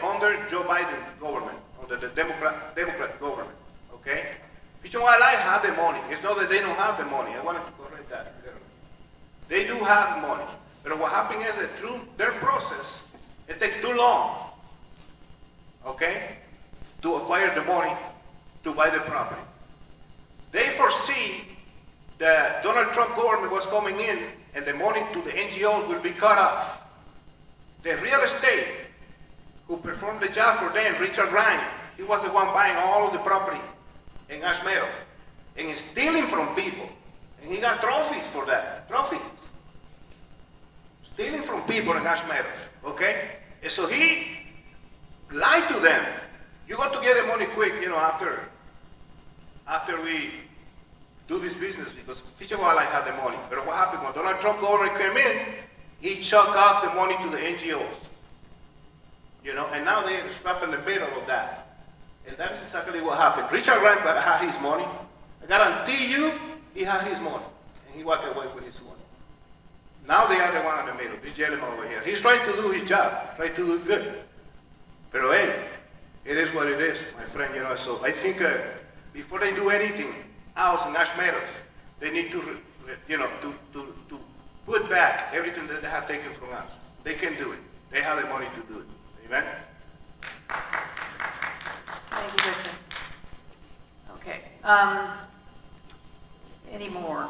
under Joe Biden's government, under the Democrat government, okay? Fishing Wildlife have the money. It's not that they don't have the money. I wanted to correct that. They do have money. But what happened is that through their process, it takes too long, okay, to acquire the money to buy the property. They foresee that Donald Trump government was coming in and the money to the NGOs will be cut off. The real estate who performed the job for them, Richard Ryan, he was the one buying all of the property in Ash Meadow and stealing from people. And he got trophies for that, trophies. Stealing from people in Ash Meadow, okay? And so he lied to them. You got to get the money quick, after we do this business, because Fish and Wildlife had the money. But what happened when Donald Trump government came in, he chucked off the money to the NGOs. And now they're strapped in the middle of that. And that's exactly what happened. Richard Ryan had his money. I guarantee you, he had his money. And he walked away with his money. Now they are the one in the middle, this gentleman over here. He's trying to do his job, trying to do good. But hey, it is what it is, my friend, So I think before they do anything else in Ash Meadows, they need to, to put back everything that they have taken from us. They can do it. They have the money to do it. Amen? Thank you, Victor. Okay. Any more?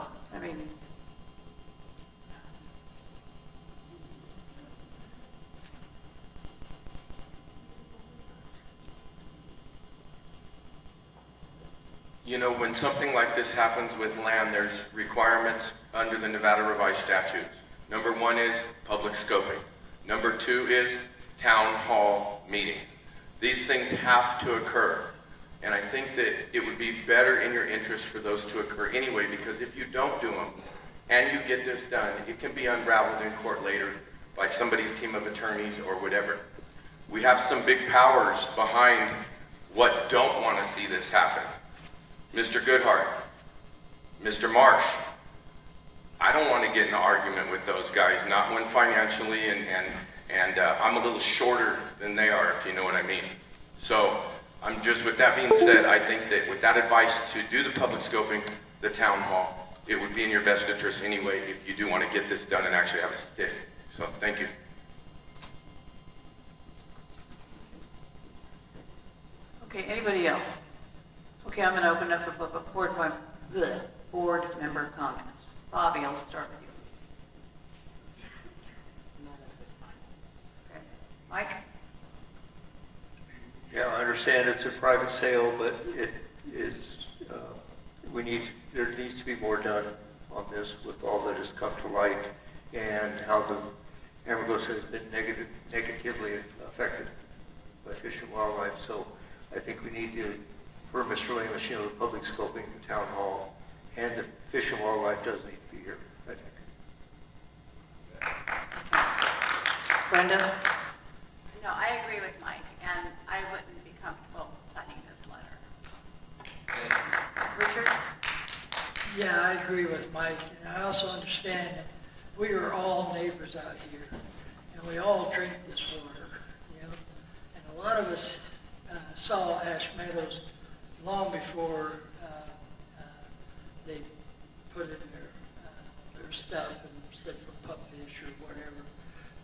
When something like this happens with land, there's requirements under the Nevada revised statutes. Number 1 is public scoping. Number 2 is town hall meetings. These things have to occur. And I think that it would be better in your interest for those to occur anyway, because if you don't do them and you get this done, it can be unraveled in court later by somebody's team of attorneys or whatever. We have some big powers behind what don't want to see this happen. Mr. Goodhart, Mr. Marsh, I don't want to get in an argument with those guys, not when financially and I'm a little shorter than they are, if you know what I mean. So I'm just, with that being said, I think that with that advice to do the public scoping, the town hall, it would be in your best interest anyway if you do want to get this done and actually have it stick. So thank you. Okay, anybody else? Okay, I'm going to open up for board member comments. Bobby, I'll start with you. Okay. Mike? Yeah, I understand it's a private sale, but it is, there needs to be more done on this with all that has come to light and how the Amargosa has been negatively affected by Fish and Wildlife. So I think we need to, for Mr. Lamos, the public scoping, the town hall, and the Fish and Wildlife does need to be here, I think. Brenda? No, I agree with Mike, and I wouldn't be comfortable Yeah, I agree with Mike, and I also understand that we are all neighbors out here, and we all drink this water, you know? And a lot of us saw Ash Meadows long before they put in their stuff and said for pup fish or whatever.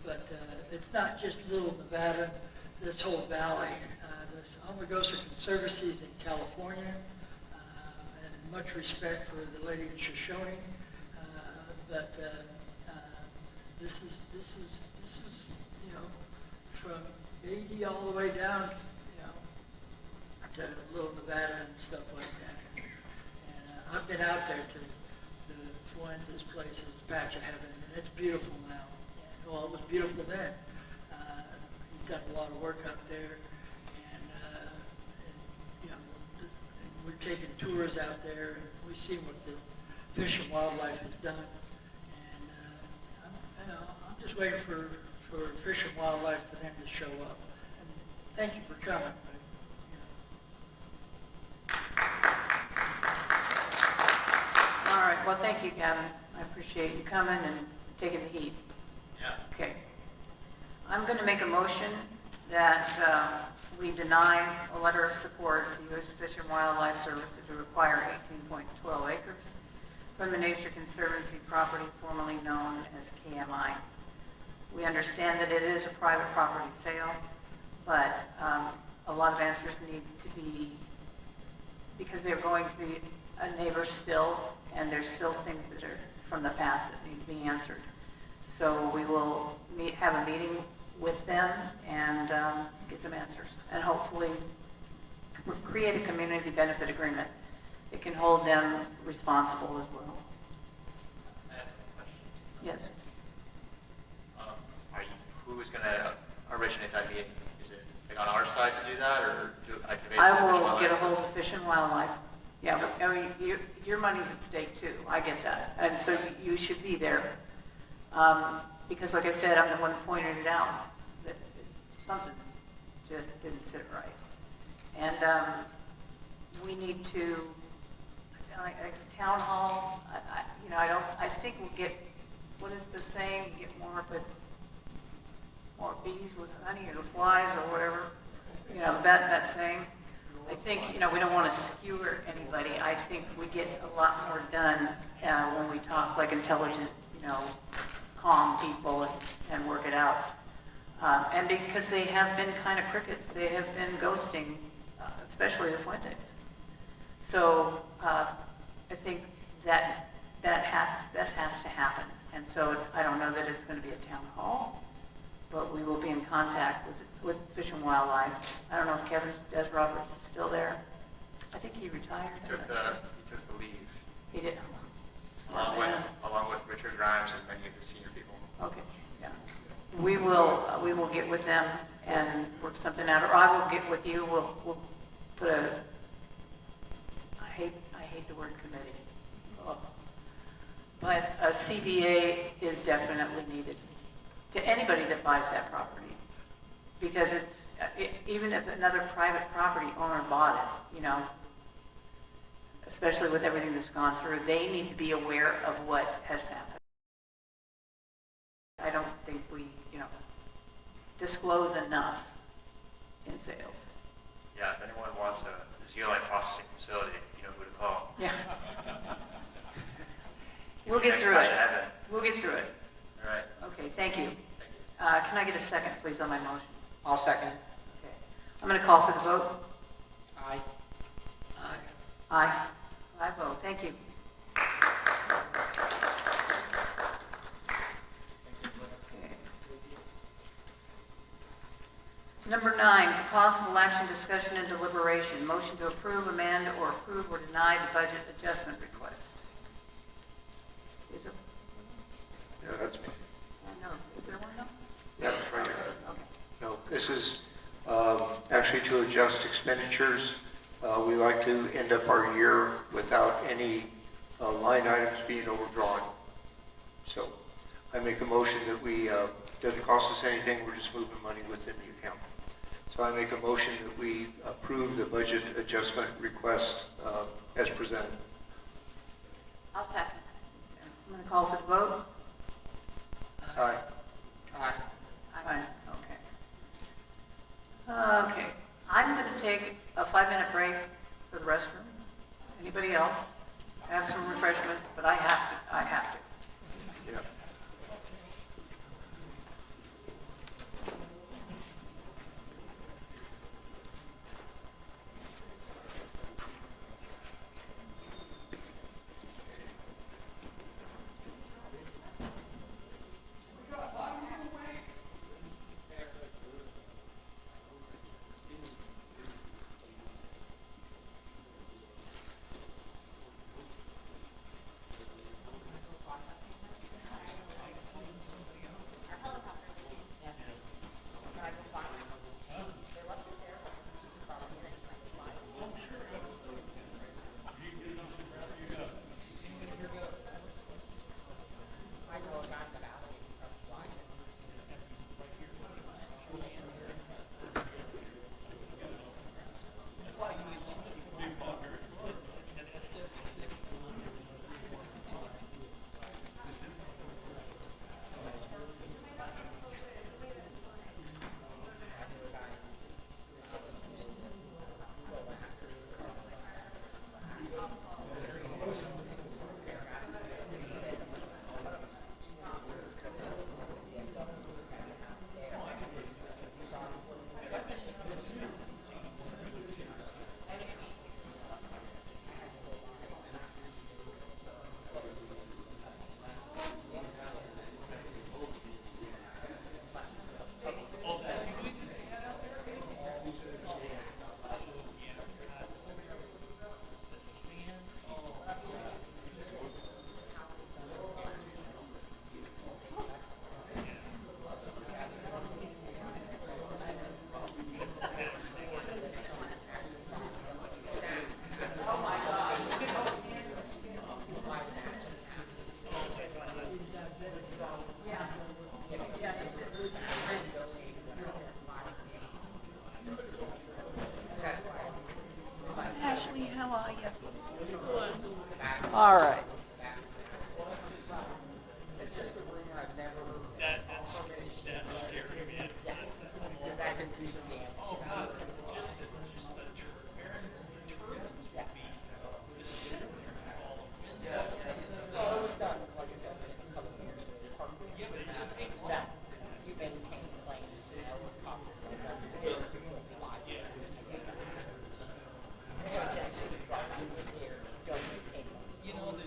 But it's not just Little Nevada, this whole valley. This Amargosa Conservancy is in California, and much respect for the lady in Shoshone. But this is you know, from Beatty all the way down, you know, to Little Nevada and stuff like that. And I've been out there to Fuentes place, it's a patch of heaven, and it's beautiful now. Well, it was beautiful then. He's done a lot of work up there, and you know, and we're taking tours out there, and we see what the Fish and Wildlife has done. And I'm just waiting for Fish and Wildlife for them to show up. And thank you for coming. But, All right, well, thank you, Gavin. I appreciate you coming and taking the heat. Yeah. Okay. I'm going to make a motion that we deny a letter of support to the U.S. Fish and Wildlife Service to require 18.12 acres from the Nature Conservancy property formerly known as KMI. We understand that it is a private property sale, but a lot of answers need to be, because they're going to be a neighbor still, and there's still things that are from the past that need to be answered. So we will have a meeting with them and get some answers, and hopefully create a community benefit agreement that can hold them responsible as well. I have a question. Yes. Who is going to originate that meeting? Is it like on our side to do that, or I convey it to I Fish and will Wildlife? get a hold of Fish and Wildlife. Yeah, I mean, your money's at stake too. I get that. And so you should be there. Because like I said, I'm the one who pointed it out, that something just didn't sit right. And we need to, like town hall, you know, I think we'll get, what is the saying, get more bees with honey or flies or whatever, you know, that saying. I think, you know, we don't want to skewer anybody. I think we get a lot more done when we talk like intelligent, you know, calm people and work it out. And because they have been kind of crickets, they have been ghosting, especially the Fuentes. So I think that has to happen. And so I don't know that it's going to be a town hall, but we will be in contact with Fish and Wildlife. I don't know if Kevin Des Roberts is still there. I think he retired. He took the leave. He did. Along with Richard Grimes and many of the senior people. Okay, yeah. We will get with them and work something out, or I will get with you. We'll put a, I hate the word committee. Oh. But a CBA is definitely needed to anybody that buys that property. Because even if another private property owner bought it, you know, especially with everything that's gone through, they need to be aware of what has happened. I don't think we, you know, disclose enough in sales. Yeah, if anyone wants a zeolite processing facility, you know who to call. Yeah. We'll get through it. We'll get through it. All right. Okay, thank you. Can I get a second, please, on my motion? I'll second. Okay. I'm going to call for the vote. Aye. Aye. I vote. Thank you. Okay. Number 9, possible action, discussion, and deliberation. Motion to approve, amend, or approve or deny the budget adjustment request. Is there? Yeah, that's me. No. Is there one now? Yeah, that's right here. Okay. No, this is actually to adjust expenditures. We like to end up our year without any line items being overdrawn. So I make a motion that we, doesn't cost us anything, we're just moving money within the account. So I make a motion that we approve the budget adjustment request as presented. everybody else, have some refreshments, but I have to. Yeah. Ashley, how are you? All right. That's scary, man. Just the turbines would be just sitting there with all the wind. Well, it was done, like I said, a couple of years ago. Yeah, but it would take long. Yeah, you maintain planes, you know, it's a lot. Yeah. So it's actually driving in here, don't maintain them. You know, the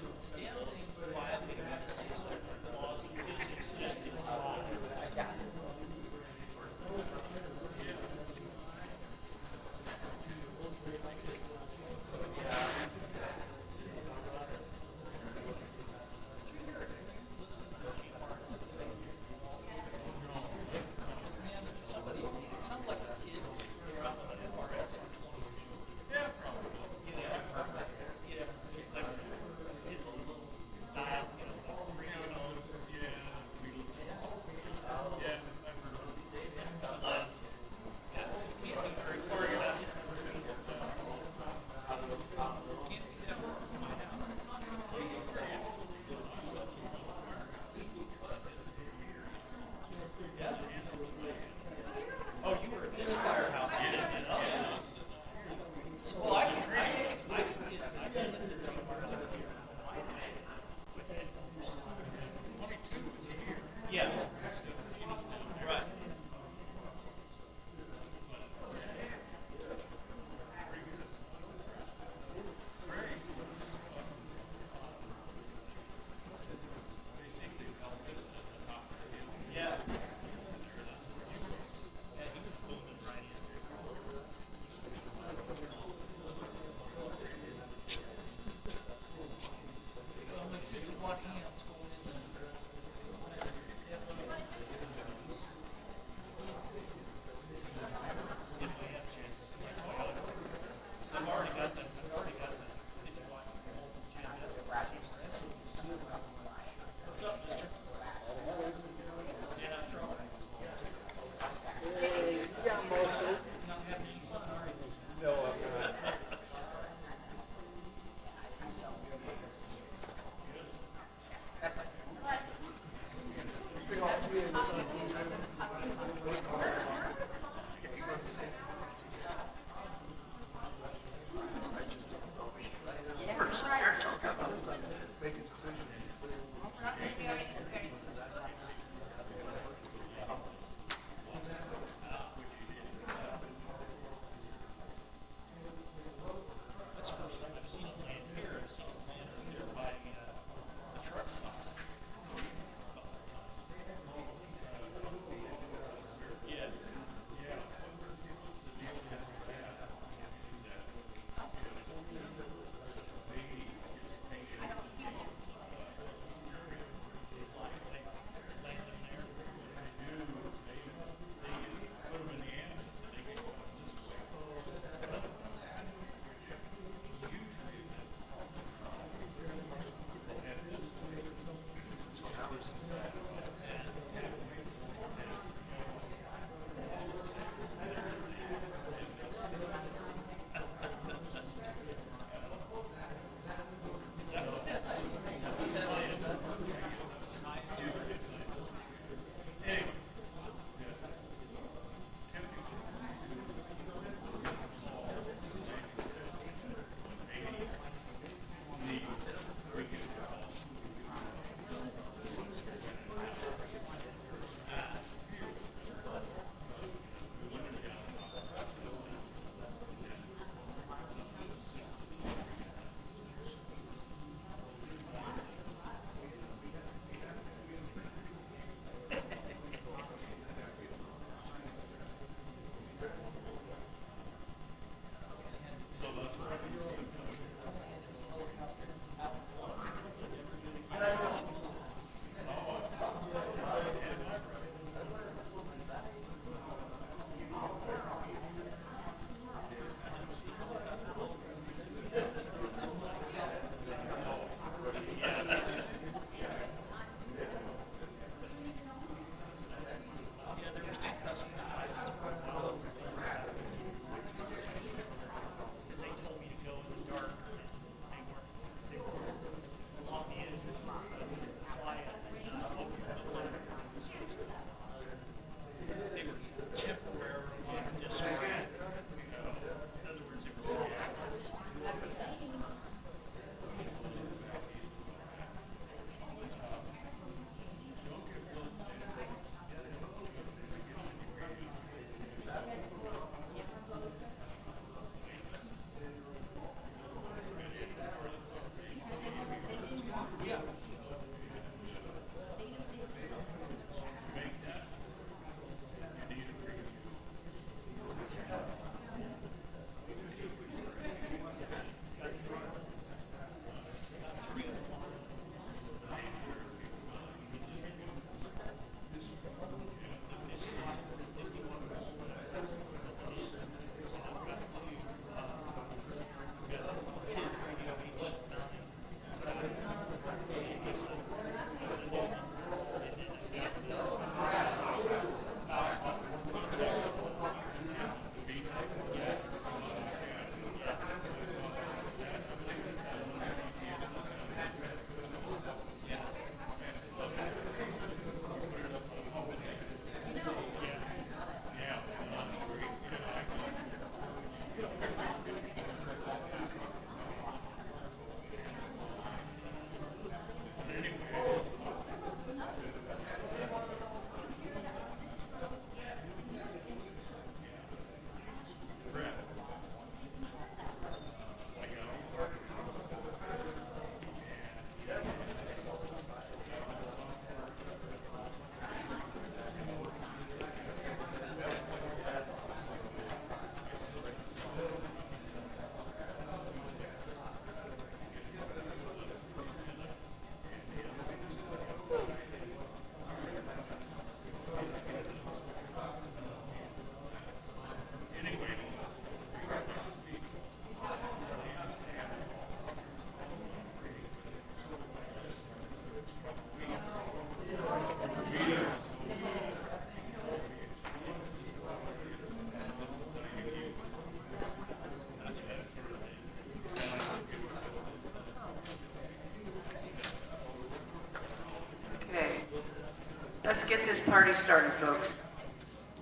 get this party started, folks.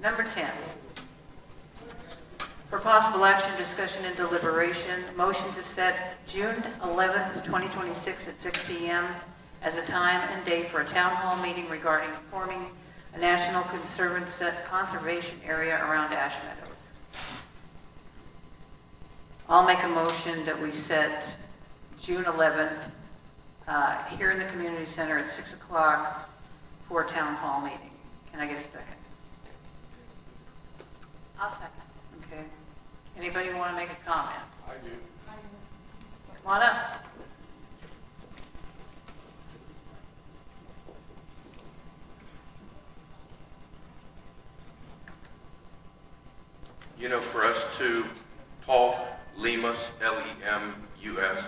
Number 10. For possible action, discussion, and deliberation, motion to set June 11th, 2026 at 6 p.m. as a time and date for a town hall meeting regarding forming a national conservation area around Ash Meadows. I'll make a motion that we set June 11th here in the community center at 6 o'clock for a town hall meeting. Can I get a second? I'll second. Okay. Anybody want to make a comment? I do. Come on up. You know, for us to, Paul Lemus, Lemus,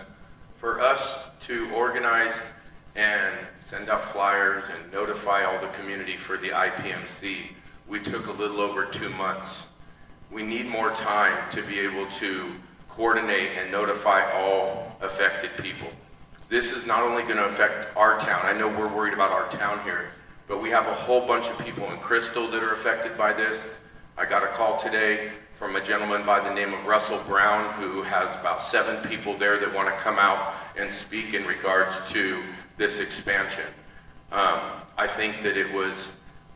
for us to organize and send out flyers and notify all the community for the IPMC, we took a little over 2 months. We need more time to be able to coordinate and notify all affected people. This is not only going to affect our town. I know we're worried about our town here, but we have a whole bunch of people in Crystal that are affected by this. I got a call today from a gentleman by the name of Russell Brown, who has about 7 people there that want to come out and speak in regards to this expansion. I think that it was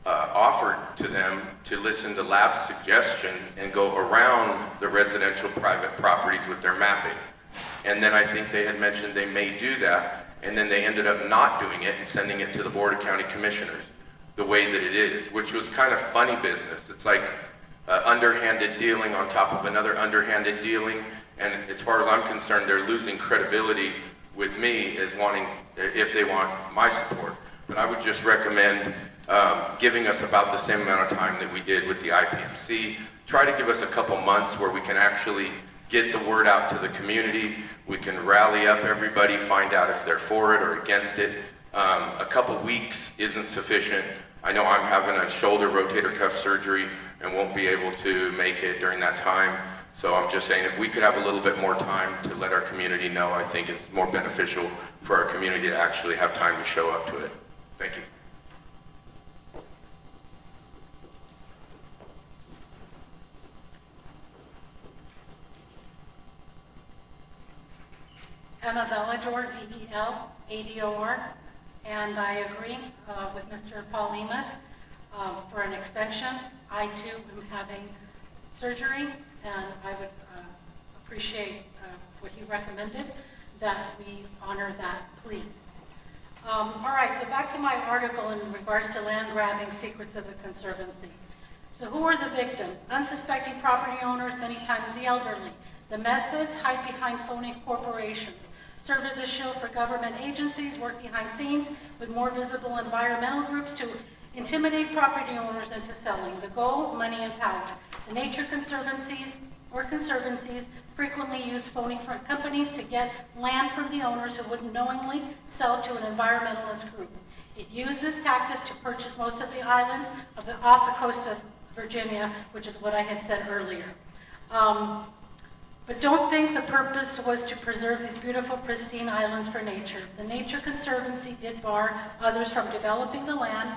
offered to them to listen to LAB's suggestion and go around the residential private properties with their mapping. And then I think they had mentioned they may do that, and then they ended up not doing it and sending it to the Board of County Commissioners the way that it is, which was kind of funny business. It's like underhanded dealing on top of another underhanded dealing, and as far as I'm concerned, they're losing credibility with me as wanting, if they want my support. But I would just recommend giving us about the same amount of time that we did with the IPMC. Try to give us a couple months where we can actually get the word out to the community. We can rally up everybody, find out if they're for it or against it. A couple weeks isn't sufficient. I know I'm having a shoulder rotator cuff surgery and won't be able to make it during that time. So I'm just saying if we could have a little bit more time to let our community know, I think it's more beneficial for our community to actually have time to show up to it. Thank you. Emma Velador, V-E-L-A-D-O-R, and I agree with Mr. Paul Lemus for an extension. I too am having surgery, and I would appreciate what he recommended, that we honor that, please. All right, so back to my article in regards to land grabbing secrets of the Conservancy. So who are the victims? Unsuspecting property owners, many times the elderly. The methods hide behind phony corporations, serve as a shield for government agencies, work behind scenes with more visible environmental groups to intimidate property owners into selling. The goal, money and power. The nature conservancies frequently use phony companies to get land from the owners who wouldn't knowingly sell to an environmentalist group. It used this tactic to purchase most of the islands off the coast of Virginia, which is what I had said earlier. But don't think the purpose was to preserve these beautiful, pristine islands for nature. The Nature Conservancy did bar others from developing the land,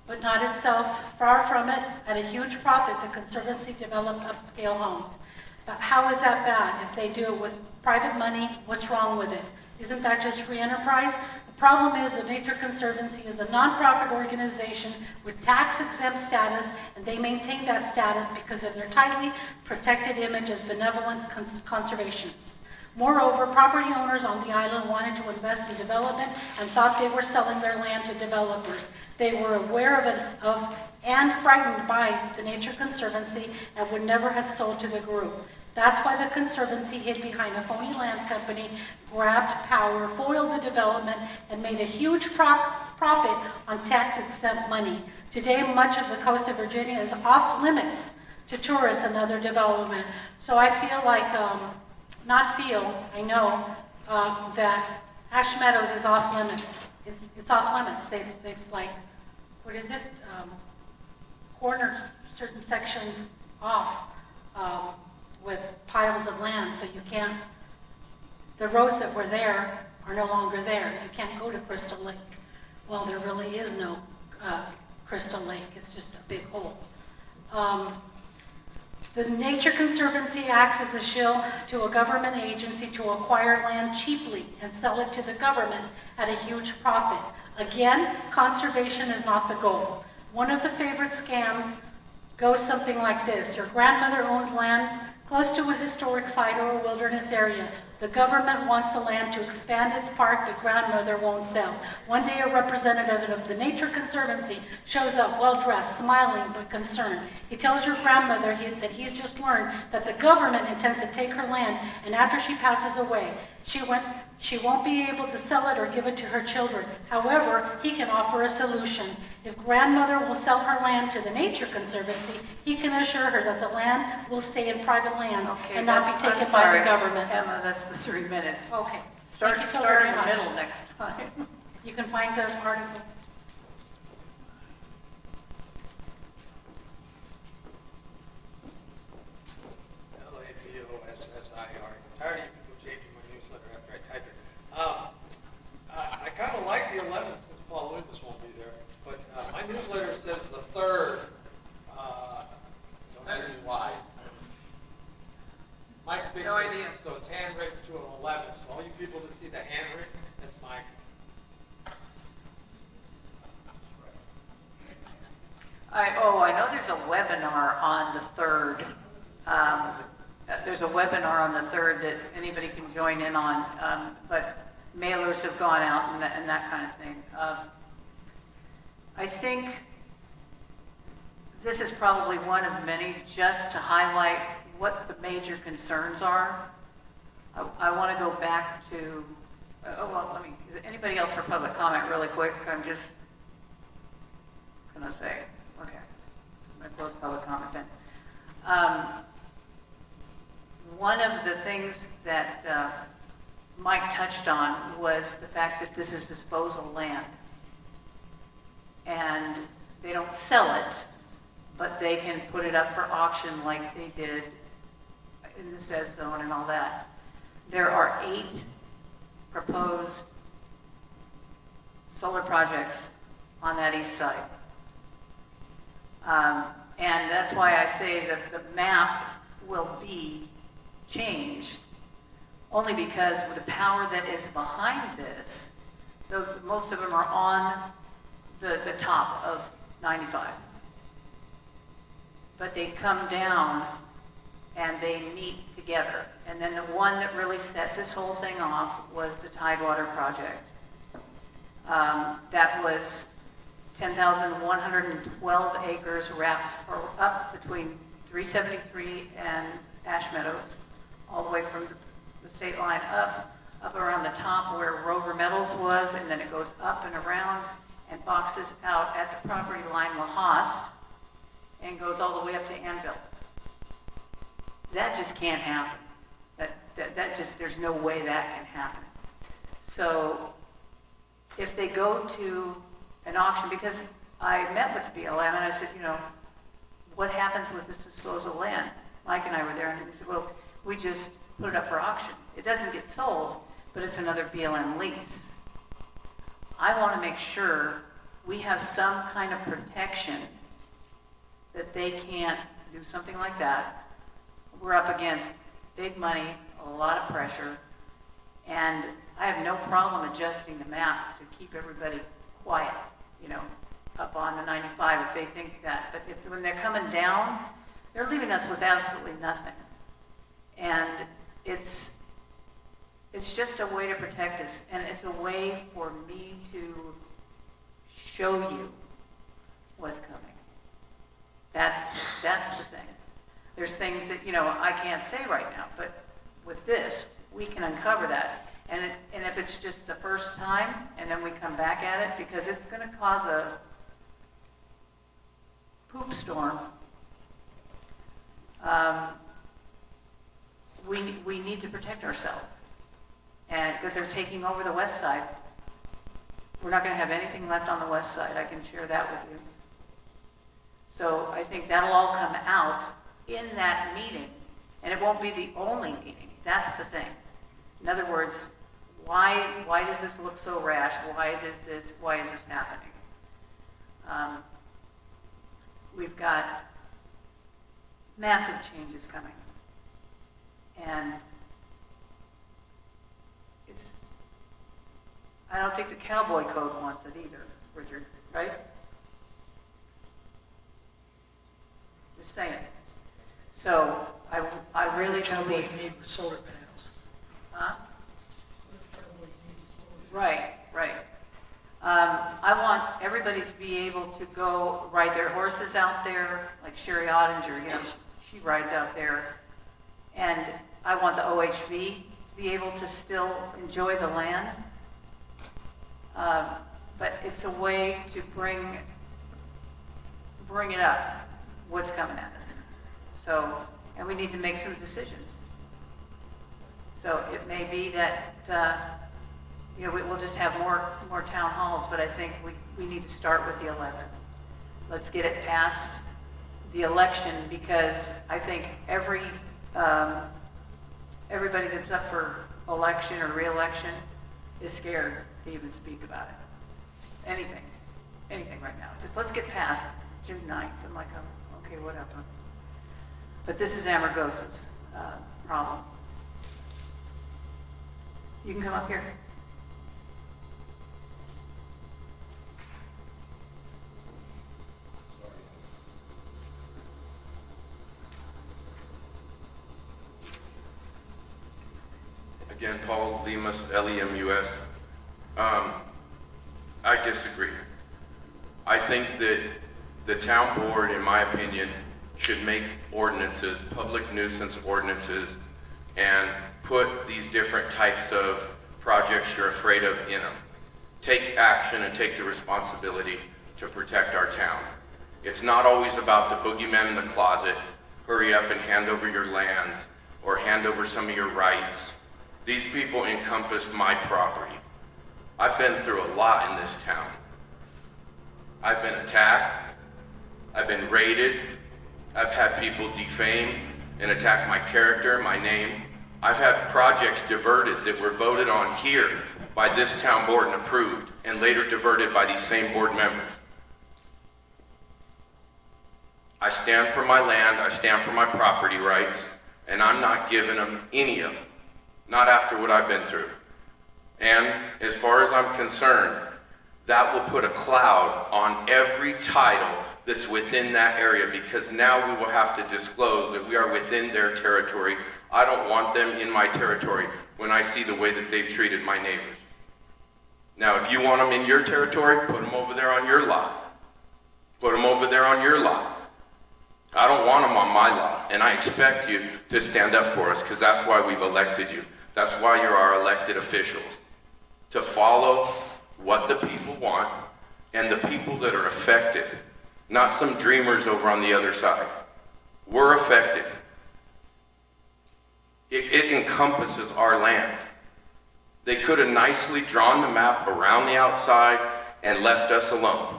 but not itself. Far from it, at a huge profit, the Conservancy developed upscale homes. But how is that bad? If they do it with private money, what's wrong with it? Isn't that just free enterprise? The problem is the Nature Conservancy is a nonprofit organization with tax-exempt status, and they maintain that status because of their tightly protected image as benevolent conservationists. Moreover, property owners on the island wanted to invest in development and thought they were selling their land to developers. They were aware of and frightened by the Nature Conservancy and would never have sold to the group. That's why the Conservancy hid behind a phony land company, grabbed power, foiled the development, and made a huge profit on tax-exempt money. Today, much of the coast of Virginia is off limits to tourists and other development. So I feel like, I know that Ash Meadows is off limits. It's off limits. They've like, what is it? Cornered certain sections off with piles of land, so you can't, the roads that were there are no longer there. You can't go to Crystal Lake. Well, there really is no Crystal Lake. It's just a big hole. The Nature Conservancy acts as a shill to a government agency to acquire land cheaply and sell it to the government at a huge profit. Again, conservation is not the goal. One of the favorite scams goes something like this. Your grandmother owns land close to a historic site or a wilderness area. The government wants the land to expand its park, the grandmother won't sell. One day a representative of the Nature Conservancy shows up well-dressed, smiling but concerned. He tells your grandmother that he's just learned that the government intends to take her land, and after she passes away, she won't be able to sell it or give it to her children. However, he can offer a solution. If grandmother will sell her land to the Nature Conservancy, he can assure her that the land will stay in private lands and not be taken by the government. Emma, that's the 3 minutes. Okay. Start Thank you so in very the much. middle next time. You can find the article. LAVOSSIR. Tired of people changing my newsletter after I type it. I kind of like the 11th since Paul Lucas won't be there, but my newsletter says the 3rd. Don't ask me why. Mike fixed No it, idea. so it's handwritten to an 11. So all you people that see the handwritten, that's Mike. I know there's a webinar on the 3rd. There's a webinar on the 3rd that anybody can join in on, but mailers have gone out and that kind of thing. I think this is probably one of many just to highlight what the major concerns are. I want to go back to, anybody else for public comment really quick? I'm just going to say, okay, I'm going to close public comment then. One of the things that Mike touched on was the fact that this is disposal land. And they don't sell it, but they can put it up for auction like they did in the says zone and all that. There are 8 proposed solar projects on that east side. And that's why I say that the map will be changed, only because with the power that is behind this, most of them are on the top of 95. But they come down and they meet together. And then the one that really set this whole thing off was the Tidewater project. That was 10,112 acres wrapped up between 373 and Ash Meadows, all the way from the state line up around the top where Rover Metals was, and then it goes up and around and boxes out at the property line La Hoste and goes all the way up to Anvil. That just can't happen. That just, there's no way that can happen. So if they go to an auction, because I met with BLM and I said, what happens with this disposal land? Mike and I were there and he said, well, we just put it up for auction. It doesn't get sold, but it's another BLM lease. I want to make sure we have some kind of protection that they can't do something like that. We're up against big money, a lot of pressure, and I have no problem adjusting the map to keep everybody quiet, up on the 95 if they think that. But when they're coming down, they're leaving us with absolutely nothing. And it's just a way to protect us, and it's a way for me to show you what's coming. That's the thing. There's things that, I can't say right now, but with this, we can uncover that. And if it's just the first time, and then we come back at it, because it's going to cause a poop storm, we need to protect ourselves. And because they're taking over the west side, we're not going to have anything left on the west side. I can share that with you. So I think that'll all come out in that meeting, and it won't be the only meeting. That's the thing. In other words, why does this look so rash? Why is this happening? we've got massive changes coming. And I don't think the cowboy code wants it either, Richard, right? Just saying. So I really Cowboys believe. need solar panels. Huh? Right, right. I want everybody to be able to go ride their horses out there, like Sherry Ottinger, you know, she rides out there. And I want the OHV to be able to still enjoy the land. But it's a way to bring it up, what's coming at us. So, and we need to make some decisions. So it may be that, you know, we'll just have more town halls, but I think we need to start with the 11th. Let's get it past the election, because I think everybody that's up for election or re-election is scared to even speak about it. Anything right now. Just let's get past June 9th. I'm like, oh, okay, whatever. But this is Amargosa's problem. You can come up here. Again, Paul Lemus, Lemus. I disagree. I think that the town board, in my opinion, should make ordinances, public nuisance ordinances, and put these different types of projects you're afraid of in them. Take action and take the responsibility to protect our town. It's not always about the boogeyman in the closet, hurry up and hand over your lands, or hand over some of your rights. These people encompass my property. I've been through a lot in this town. I've been attacked, I've been raided, I've had people defame and attack my character, my name. I've had projects diverted that were voted on here by this town board and approved, and later diverted by these same board members. I stand for my land, I stand for my property rights, and I'm not giving them any of them. Not after what I've been through. And as far as I'm concerned, that will put a cloud on every title that's within that area, because now we will have to disclose that we are within their territory. I don't want them in my territory when I see the way that they've treated my neighbors. Now, if you want them in your territory, put them over there on your lot. Put them over there on your lot. I don't want them on my lot, and I expect you to stand up for us, because that's why we've elected you. That's why you're our elected officials, to follow what the people want and the people that are affected, not some dreamers over on the other side. We're affected. It encompasses our land. They could have nicely drawn the map around the outside and left us alone.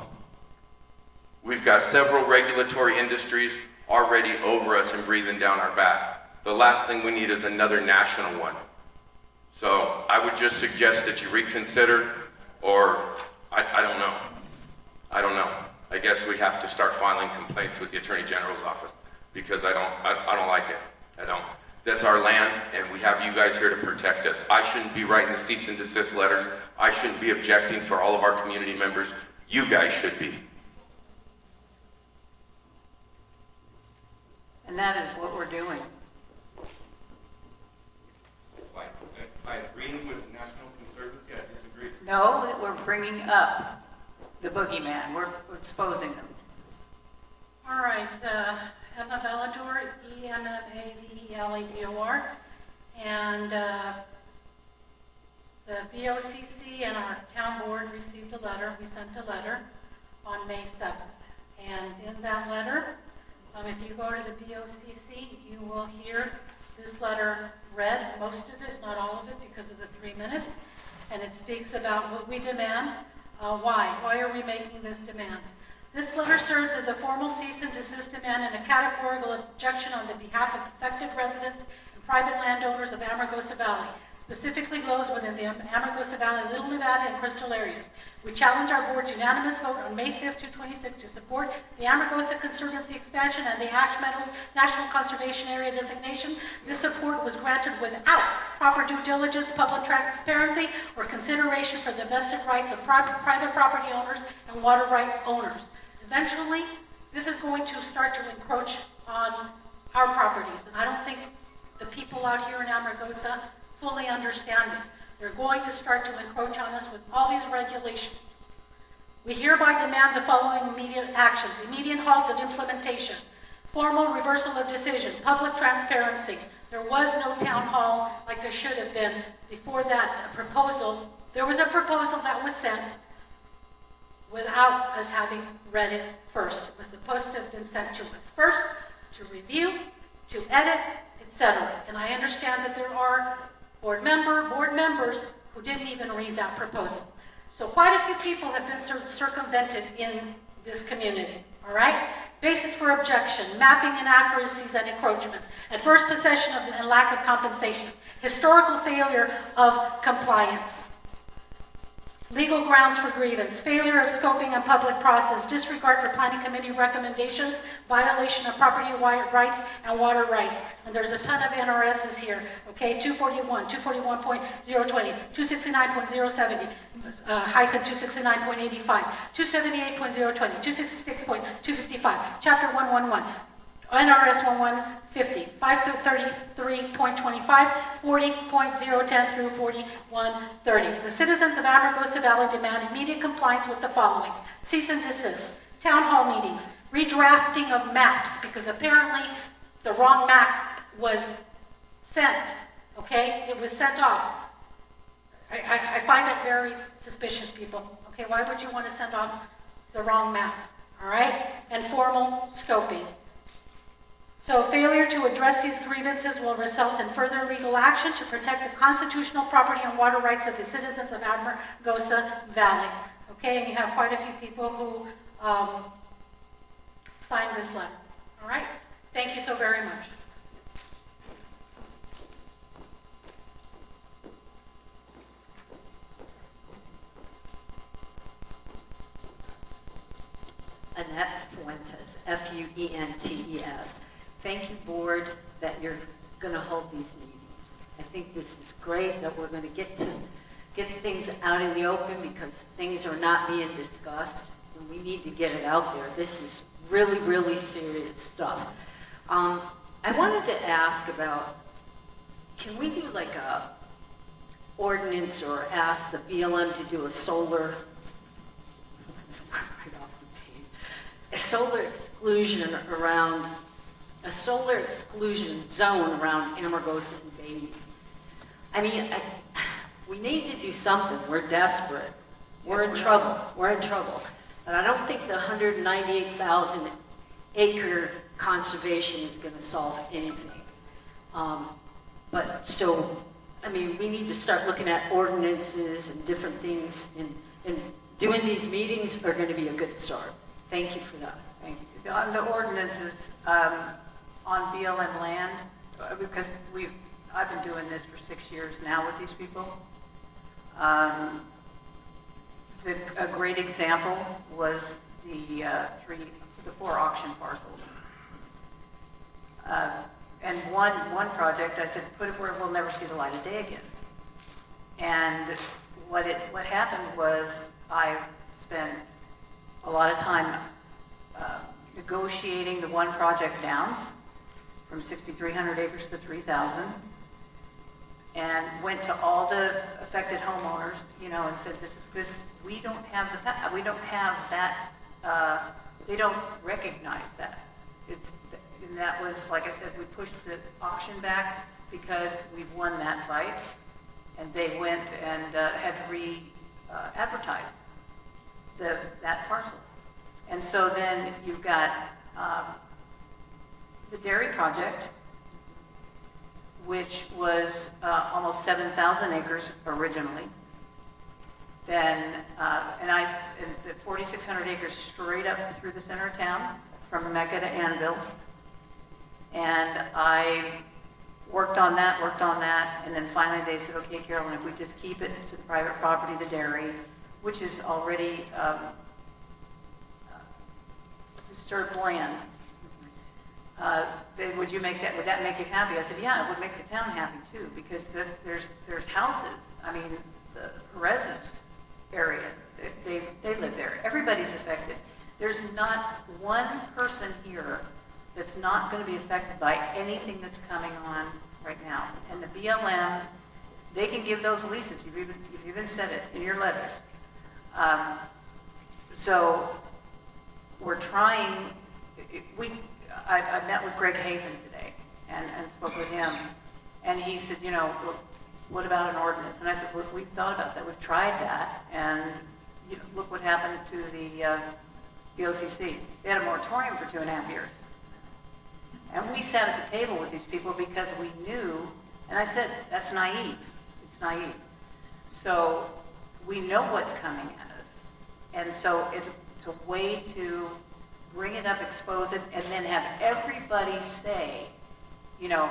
We've got several regulatory industries already over us and breathing down our back. The last thing we need is another national one. So I would just suggest that you reconsider, or I don't know. I don't know. I guess we have to start filing complaints with the Attorney General's office, because I don't like it. I don't. That's our land, and we have you guys here to protect us. I shouldn't be writing the cease and desist letters. I shouldn't be objecting for all of our community members. You guys should be. And that is what we're doing. By agreeing with the National Conservancy, I disagree. No, we're bringing up the boogeyman. We're exposing them. All right, Emma Velador, EMMAVELADOR, and the BOCC and our town board received a letter. We sent a letter on May 7th. And in that letter, if you go to the BOCC, you will hear this letter read, most of it, not all of it, because of the 3 minutes. And it speaks about what we demand. Why? Why are we making this demand? This letter serves as a formal cease and desist demand and a categorical objection on the behalf of affected residents and private landowners of Amargosa Valley, specifically those within the Amargosa Valley, Little Nevada, and Crystal areas. We challenge our board's unanimous vote on May 5th, 2026 to support the Amargosa Conservancy expansion and the Ash Meadows National Conservation Area designation. This support was granted without proper due diligence, public transparency, or consideration for the vested rights of private property owners and water right owners. Eventually, this is going to start to encroach on our properties, and I don't think the people out here in Amargosa fully understand it. They're going to start to encroach on us with all these regulations. We hereby demand the following immediate actions: immediate halt of implementation, formal reversal of decision, public transparency. There was no town hall like there should have been. Before that proposal, there was a proposal that was sent without us having read it first. It was supposed to have been sent to us first, to review, to edit, etc. And I understand that there are board members who didn't even read that proposal. So quite a few people have been circumvented in this community, all right? Basis for objection, mapping inaccuracies and encroachment, adverse possession of and lack of compensation, historical failure of compliance, legal grounds for grievance, failure of scoping and public process, disregard for planning committee recommendations, violation of property rights and water rights. And there's a ton of NRSs here, okay? 241, 241.020, 269.070, hyphen 269.85, 278.020, 266.255, chapter 111, NRS 1150, 533.25, 40.010 through 4130. The citizens of Amargosa Valley demand immediate compliance with the following: cease and desist, town hall meetings, redrafting of maps, because apparently the wrong map was sent, okay? It was sent off. I find it very suspicious, people. Okay, why would you want to send off the wrong map, all right? And formal scoping. So failure to address these grievances will result in further legal action to protect the constitutional property and water rights of the citizens of Amargosa Valley. Okay, and you have quite a few people who signed this letter. All right, thank you so very much. Annette Fuentes, Fuentes. Thank you, board, that you're going to hold these meetings. I think this is great that we're going to get things out in the open, because things are not being discussed, and we need to get it out there. This is really, really serious stuff. I wanted to ask about, can we do like a ordinance or ask the BLM to do a solar exclusion around a solar exclusion zone around Amargosa and Dymond? I mean, we need to do something. We're desperate. We're in trouble. We're in trouble. But I don't think the 198,000 acre conservation is going to solve anything. But so, I mean, we need to start looking at ordinances and different things, and doing these meetings are going to be a good start. Thank you for that. Thank you. On the ordinances, on BLM land, because I've been doing this for 6 years now with these people. A great example was the 4 auction parcels. And one project, I said, put it where it will never see the light of day again. And what happened was I spent a lot of time negotiating the one project down from 6,300 acres to 3,000, and went to all the affected homeowners, you know, and said, this we don't have that, they don't recognize that. And that was, like I said, we pushed the auction back because we've won that fight, and they went and had re-advertised that parcel. And so then you've got the dairy project, which was almost 7,000 acres originally. Then, and the 4,600 acres straight up through the center of town, from Mecca to Annville. And I worked on that, and then finally they said, okay, Carolyn, if we just keep it to the private property, the dairy, which is already disturbed land, then would that make you happy? I said, yeah, it would make the town happy too, because there's houses. I mean, the Perez's area, they live there. Everybody's affected. There's not one person here that's not going to be affected by anything that's coming on right now. And the BLM, they can give those leases. You've even said it in your letters. So we're trying. I met with Greg Haven today and spoke with him, and he said, you know, what about an ordinance? And I said, well, we've thought about that. We've tried that, and you know, look what happened to the OCC. They had a moratorium for 2.5 years. And we sat at the table with these people because we knew, and I said, that's naive. It's naive. So we know what's coming at us. And so it's a way to bring it up, expose it, and then have everybody say, you know,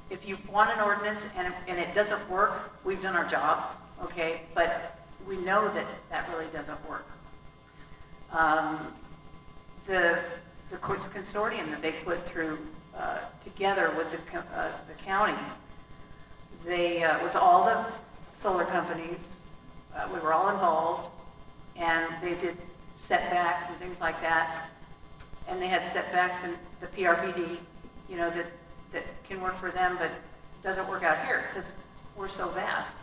if you want an ordinance and it doesn't work, we've done our job, okay? But we know that that really doesn't work. The consortium that they put through together with the county, they was all the solar companies. We were all involved, and they did setbacks and things like that. And they had setbacks in the PRPD, you know, that can work for them, but doesn't work out here because we're so vast.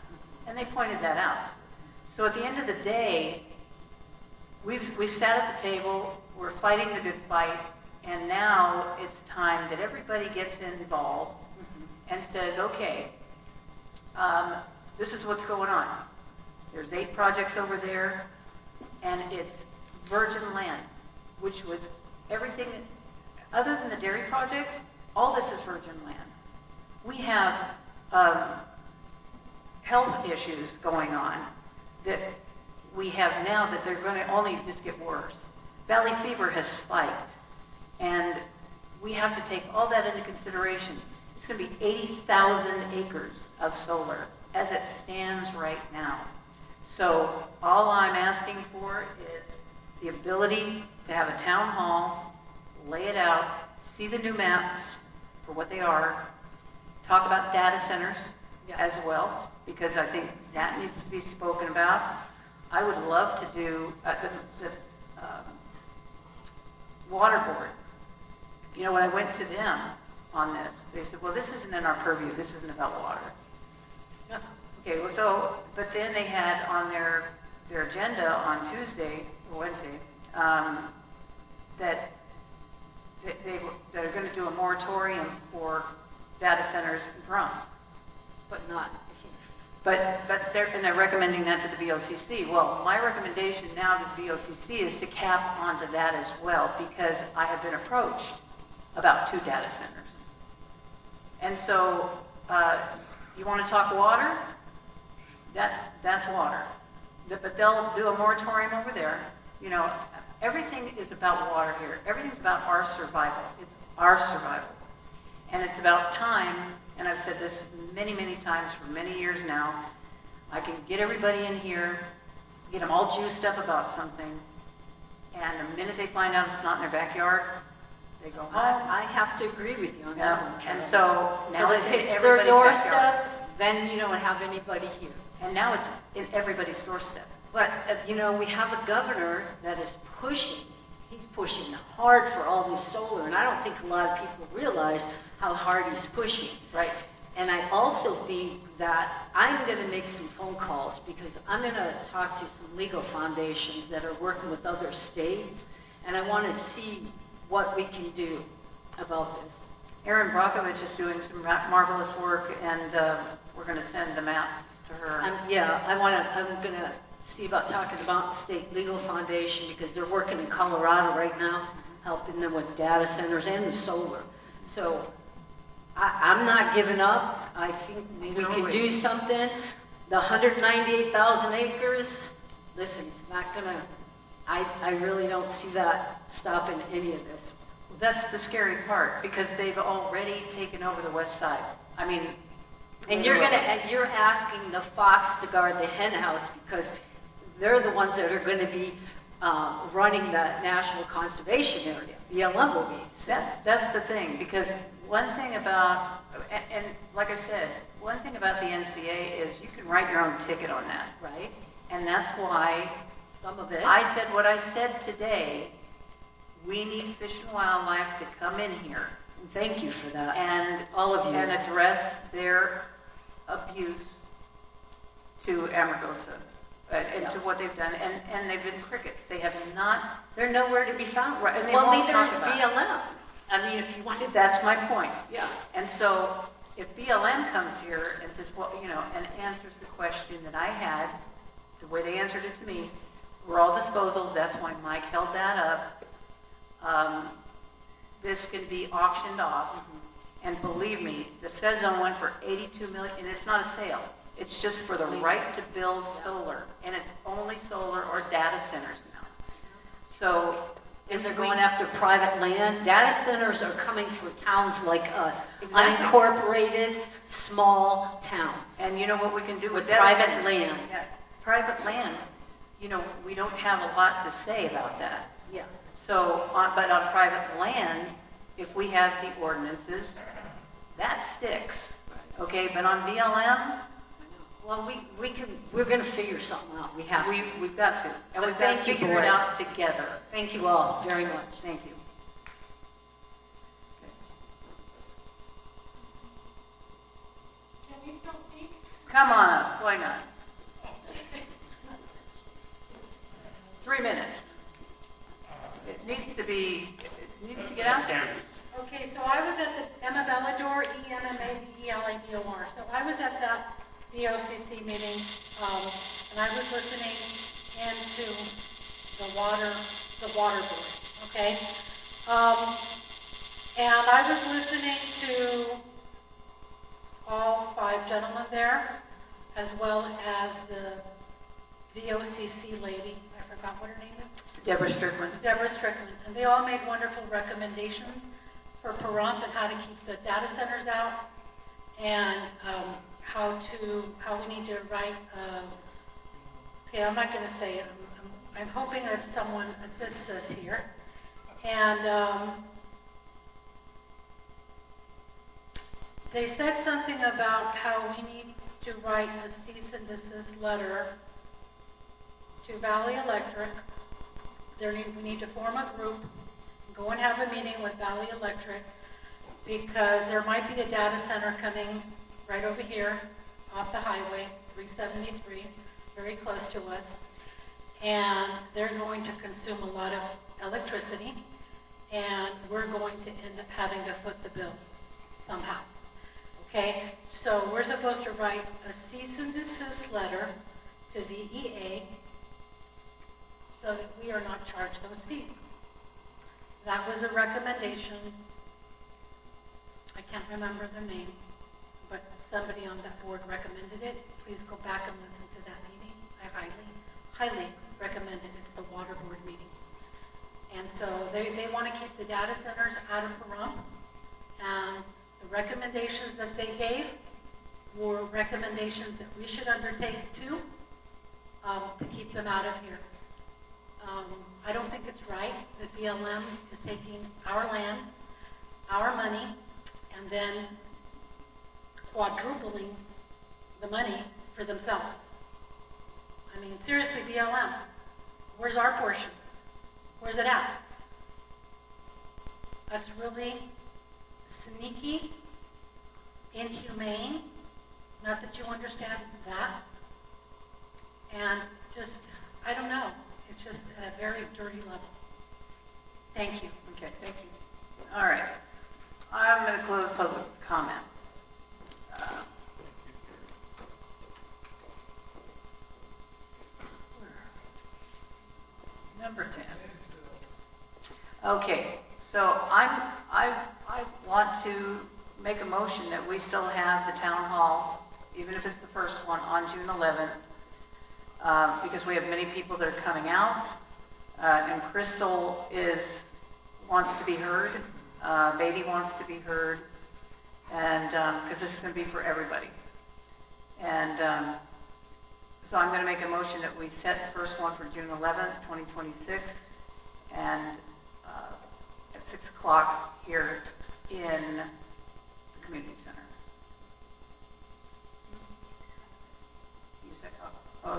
And they pointed that out. So at the end of the day, we've sat at the table, we're fighting the good fight, and now it's time that everybody gets involved and says, okay, this is what's going on. There's 8 projects over there, and it's virgin land, which was everything, other than the dairy project, all this is virgin land. We have health issues going on that we have now that they're going to only just get worse. Valley fever has spiked, and we have to take all that into consideration. It's going to be 80,000 acres of solar as it stands right now. So all I'm asking for is the ability to have a town hall, lay it out, see the new maps for what they are, talk about data centers as well, because I think that needs to be spoken about. I would love to do the water board. You know, when I went to them on this, they said, well, this isn't in our purview. This isn't about water. Okay, well, so, but then they had on their agenda on Tuesday or Wednesday that they're going to do a moratorium for data centers in Brum. But not. But they're recommending that to the VOCC. Well, my recommendation now to the VOCC is to cap onto that as well, because I have been approached about 2 data centers. And so, you want to talk water? That's water. But they'll do a moratorium over there. You know, everything is about water here. Everything's about our survival. It's our survival. And it's about time, and I've said this many, many times for many years now, I can get everybody in here, get them all juiced up about something, and the minute they find out it's not in their backyard, they go home. I have to agree with you on that one, And so now it's if in it's their everybody's backyard. doorstep, then you don't have anybody here. And now it's in everybody's doorstep. But, you know, we have a governor that is pushing. He's pushing hard for all this solar, and I don't think a lot of people realize how hard he's pushing. Right. And I also think that I'm going to make some phone calls, because I'm going to talk to some legal foundations that are working with other states, and I want to see what we can do about this. Erin Brockovich is doing some marvelous work, and we're going to send the map to her. I'm going to see about talking about the state legal foundation, because they're working in Colorado right now, helping them with data centers and the solar. So I'm not giving up. I think we can do something. The 198,000 acres, listen, it's not going to, I really don't see that stopping any of this. That's the scary part, because they've already taken over the west side. I mean. And you're asking the fox to guard the hen house because they're the ones that are gonna be running the National Conservation Area. BLM will be. That's the thing, because one thing about, and like I said, one thing about the NCA is you can write your own ticket on that. Right. And that's why some of it. I said what I said today. We need Fish and Wildlife to come in here. Thank you for that. And all of you. And address their abuse to Amargosa and to what they've done. And they've been crickets. They have not. They're nowhere to be found. Right. And they well, won't neither talk is about BLM. I mean, if you wanted. That's my point. Yeah. And so if BLM comes here and says, well, and answers the question that I had, the way they answered it to me, we're all disposal. That's why Mike held that up. This can be auctioned off. And believe me, the Sezone went for $82 million, and it's not a sale. It's just for the right to build solar, and it's only solar or data centers now. So, and they're going after private land. Data centers are coming for towns like us, Exactly. unincorporated, small towns. And you know what we can do with private data centers? land. Yeah, private land. We don't have a lot to say about that. Yeah. So, but on private land, if we have the ordinances, that sticks. Okay, but on BLM, well, we're going to figure something out. We have to. We've got to. And But we've got to thank you, figure it board. out together. Thank you all very much. Thank you. Can we still speak? Come on up, why not? 3 minutes. It needs to get out there. Okay, so I was at the Emma Bellador, EMMABELADOR. So I was at that VOCC meeting, and I was listening into the water board, okay? And I was listening to all 5 gentlemen there, as well as the VOCC lady, I forgot what her name is. Deborah Strickland. Deborah Strickland, and they all made wonderful recommendations for Pahrump and how to keep the data centers out, and how we need to write. Okay, I'm not going to say it. I'm hoping that someone assists us here, and they said something about how we need to write a cease and desist letter to Valley Electric. We need to form a group, go and have a meeting with Valley Electric, because there might be a data center coming right over here off the highway, 373, very close to us, and they're going to consume a lot of electricity, and we're going to end up having to foot the bill somehow. Okay, so we're supposed to write a cease and desist letter to VEA so that we are not charged those fees. That was the recommendation. I can't remember the name, but somebody on that board recommended it. Please go back and listen to that meeting. I highly recommend it. It's the water board meeting. And so they want to keep the data centers out of Pahrump, and the recommendations that they gave were recommendations that we should undertake too, to keep them out of here. I don't think it's right that BLM is taking our land, our money, and then quadrupling the money for themselves. I mean, seriously, BLM, where's our portion? Where's it at? That's really sneaky, inhumane, not that you understand that, and just, I don't know. It's just at a very dirty level. Thank you. Okay, thank you. All right. I'm going to close public comment. Number 10. Okay, so I want to make a motion that we still have the town hall, even if it's the first one, on June 11th. Because we have many people that are coming out, and Crystal wants to be heard, Beatty wants to be heard, and, because this is going to be for everybody. And so I'm going to make a motion that we set the first one for June 11th, 2026, and at 6 o'clock here in the community center.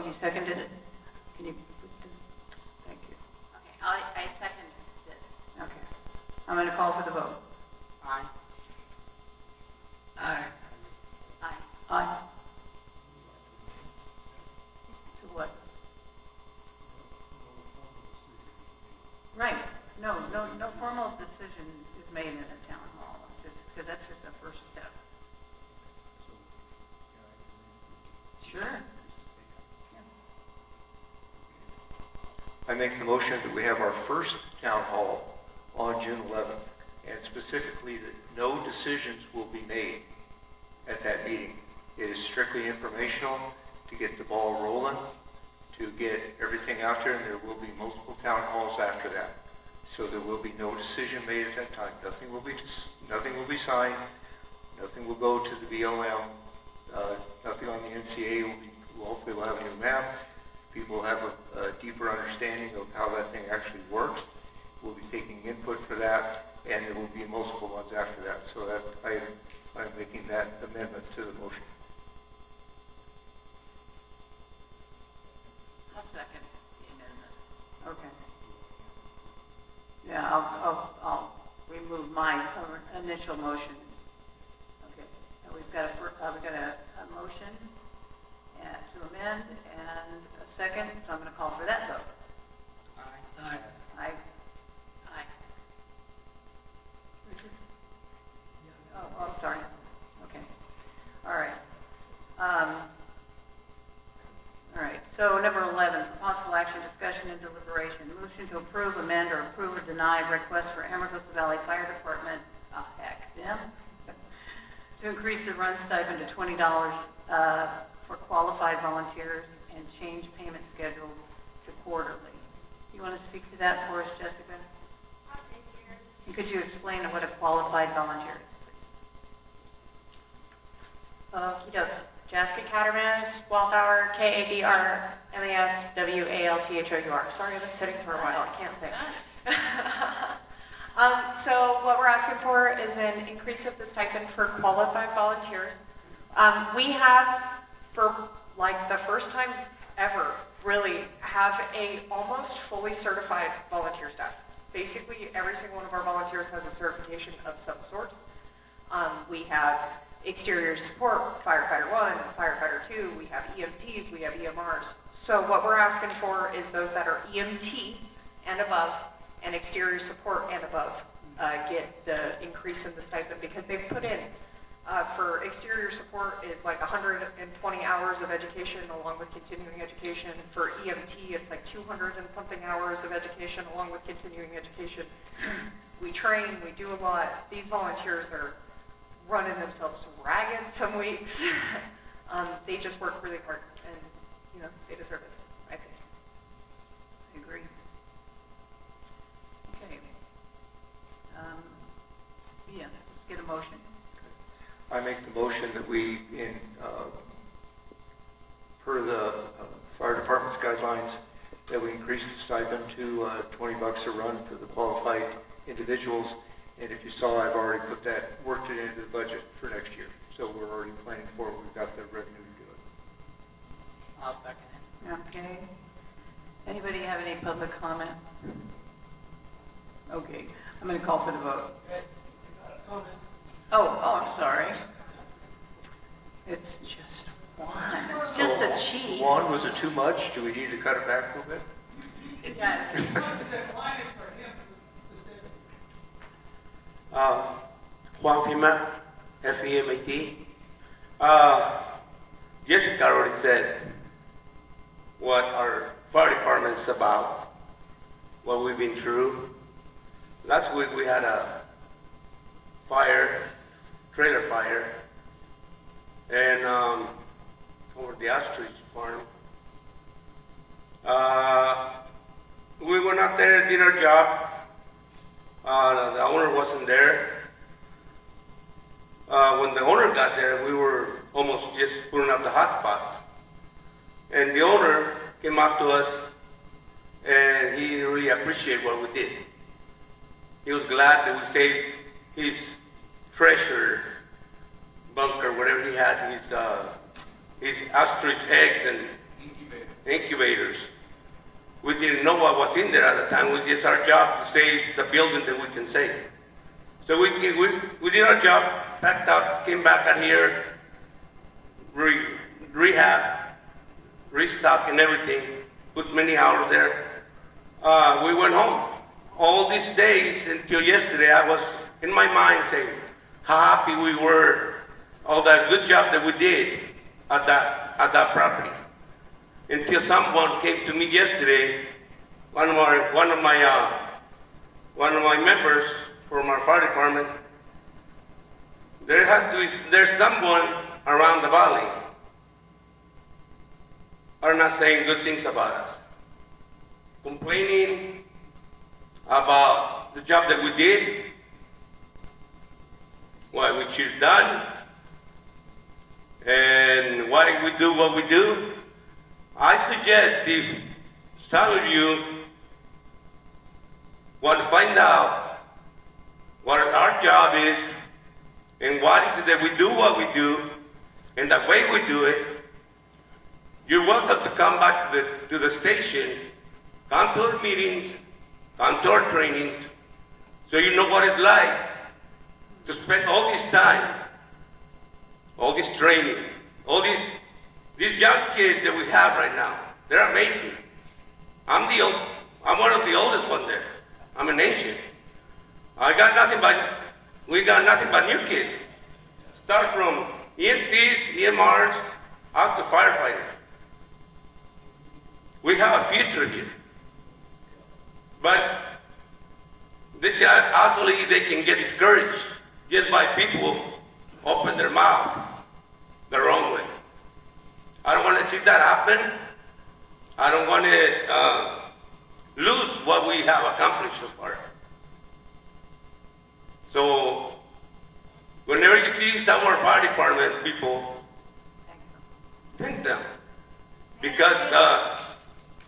You seconded it? Can you? Thank you. Okay, I seconded it. Okay. I'm going to call for the vote. Aye. Aye. Aye. Aye. To what? Right. No formal decision is made in a town hall. It's just, because that's just the first step. Sure. I make the motion that we have our first town hall on June 11th, and specifically that no decisions will be made at that meeting. It is strictly informational to get the ball rolling, to get everything out there, and there will be multiple town halls after that. So there will be no decision made at that time. Nothing will be signed. Nothing will go to the BLM. Nothing on the NCA will hopefully we'll have a new map. People will have a deeper understanding of how that thing actually works. We'll be taking input for that, and there will be multiple ones after that. So that I'm making that amendment to the motion. I'll second the amendment. Okay. Yeah, I'll remove my initial motion. Okay. Now we've got a motion to amend and a second, so I'm going to call for that vote. Aye. Aye. Aye. Aye. Richard? Oh, sorry. Okay. All right. All right. So number 11, possible action, discussion, and deliberation. Motion to approve, amend, or approve or deny request for Amargosa Valley Fire Department, to increase the run stipend to $20 for qualified volunteers and change payment schedule to quarterly. You want to speak to that for us, Jessica? And could you explain what a qualified volunteer is, please? Okey-doke. Jessica Cattermas, Wallflower, Kadermaswalthour. Sorry, I've been sitting for a while, I can't think. So what we're asking for is an increase of the stipend for qualified volunteers. We have, for like the first time ever, really have a almost fully certified volunteer staff. Basically, every single one of our volunteers has a certification of some sort. We have exterior support, firefighter 1, firefighter 2, we have EMTs, we have EMRs. So what we're asking for is those that are EMT and above, and exterior support and above, get the increase in the stipend, because they've put in, for exterior support is like 120 hours of education along with continuing education. For EMT, it's like 200 and something hours of education along with continuing education. We train, we do a lot. These volunteers are running themselves ragged some weeks. They just work really hard, and they deserve it, I think. I agree. Okay. Yeah, let's get a motion. I make the motion that we, per the fire department's guidelines, that we increase the stipend to $20 a run for the qualified individuals. And if you saw, I've already worked it into the budget for next year. So we're already planning for it. We've got the revenue to do it. I'll second it. Okay. Anybody have any public comment? Okay, I'm going to call for the vote. Oh, I'm sorry. It's just one. It's just a cheat. One, was it too much? Do we need to cut it back a little bit? Yeah. Juan Fema, F-E-M-A-T. Jessica already said what our fire department is about, what we've been through. Last week we had a trailer fire, and over the ostrich farm. We went out there, did our job. The owner wasn't there. when the owner got there, we were almost just putting up the hotspots. And the owner came up to us, and he really appreciated what we did. He was glad that we saved his treasure bunker, whatever he had, his ostrich eggs and incubators. We didn't know what was in there at the time. It was just our job to save the building that we can save. So we did our job, packed up, came back out here, rehab, restock and everything, put many hours there. We went home. All these days until yesterday, I was in my mind saying how happy we were, all that good job that we did at that property. Until someone came to me yesterday, one of my members from our fire department. There's someone around the valley are not saying good things about us, complaining about the job that we did, what we should have done, and why we do what we do. I suggest if some of you want to find out what our job is and what is it that we do what we do and the way we do it, you're welcome to come back to the station, come to our meetings, come to our trainings, so you know what it's like to spend all this time, all this training, all these young kids that we have right now. They're amazing. I'm one of the oldest ones there. I'm an ancient. we got nothing but new kids. Start from EMTs, EMRs, out to firefighters. We have a future here. But they can get discouraged just by people open their mouth the wrong way. I don't want to see that happen. I don't want to lose what we have accomplished so far. So, whenever you see some of our fire department people, thank them. Because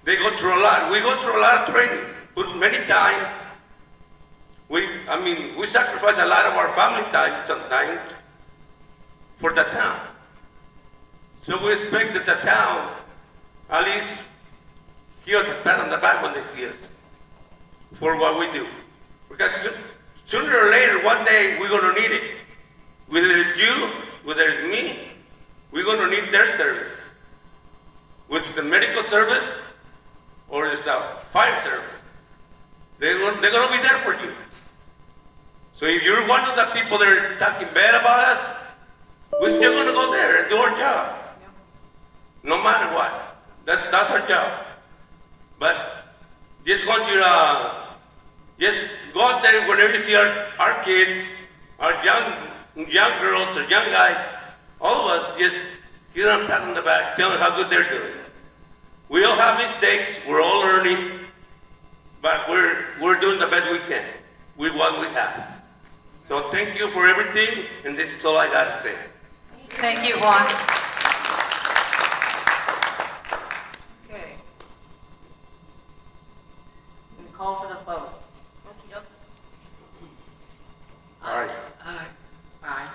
they go through a lot. We go through a lot of training. Put many time. We sacrifice a lot of our family time sometimes for the town. So we expect that the town at least give us a pat on the back when they see us for what we do. Because sooner or later, one day, we're going to need it. Whether it's you, whether it's me, we're going to need their service. Whether it's the medical service or it's the fire service. They're going to be there for you. So if you're one of the people that are talking bad about us, we're still going to go there and do our job. No matter what. That's our job. But just want you to just go out there whenever you see our kids, our young girls, or young guys, all of us, just give them a pat on the back, tell them how good they're doing. We all have mistakes, we're all learning, but we're doing the best we can with what we have. So thank you for everything, and this is all I got to say. Thank you, Juan. Okay. We call for the vote. Aye. Aye. Aye.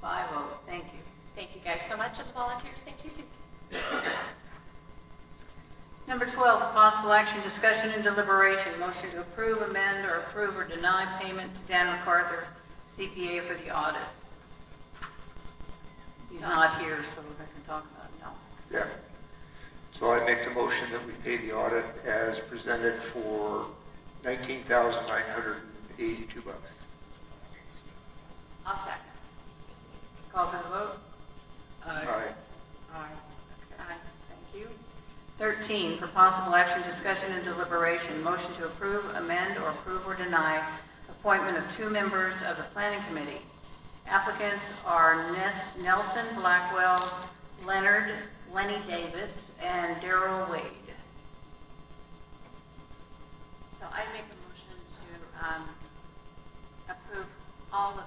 5 vote. Thank you. Thank you guys so much, and the volunteers, thank you too. Number 12, possible action, discussion, and deliberation. Motion to approve, amend, or approve or deny payment to Dan MacArthur, CPA, for the audit. He's not here, so we can talk about it now. Yeah. So I make the motion that we pay the audit as presented for $19,982. I'll second. Call for the vote. Aye. Aye. Aye. Thank you. 13, for possible action, discussion, and deliberation. Motion to approve, amend, or approve or deny appointment of 2 members of the Planning Committee. Applicants are Nelson Blackwell, Lenny Davis, and Darrell Wade. So I make a motion to approve all of the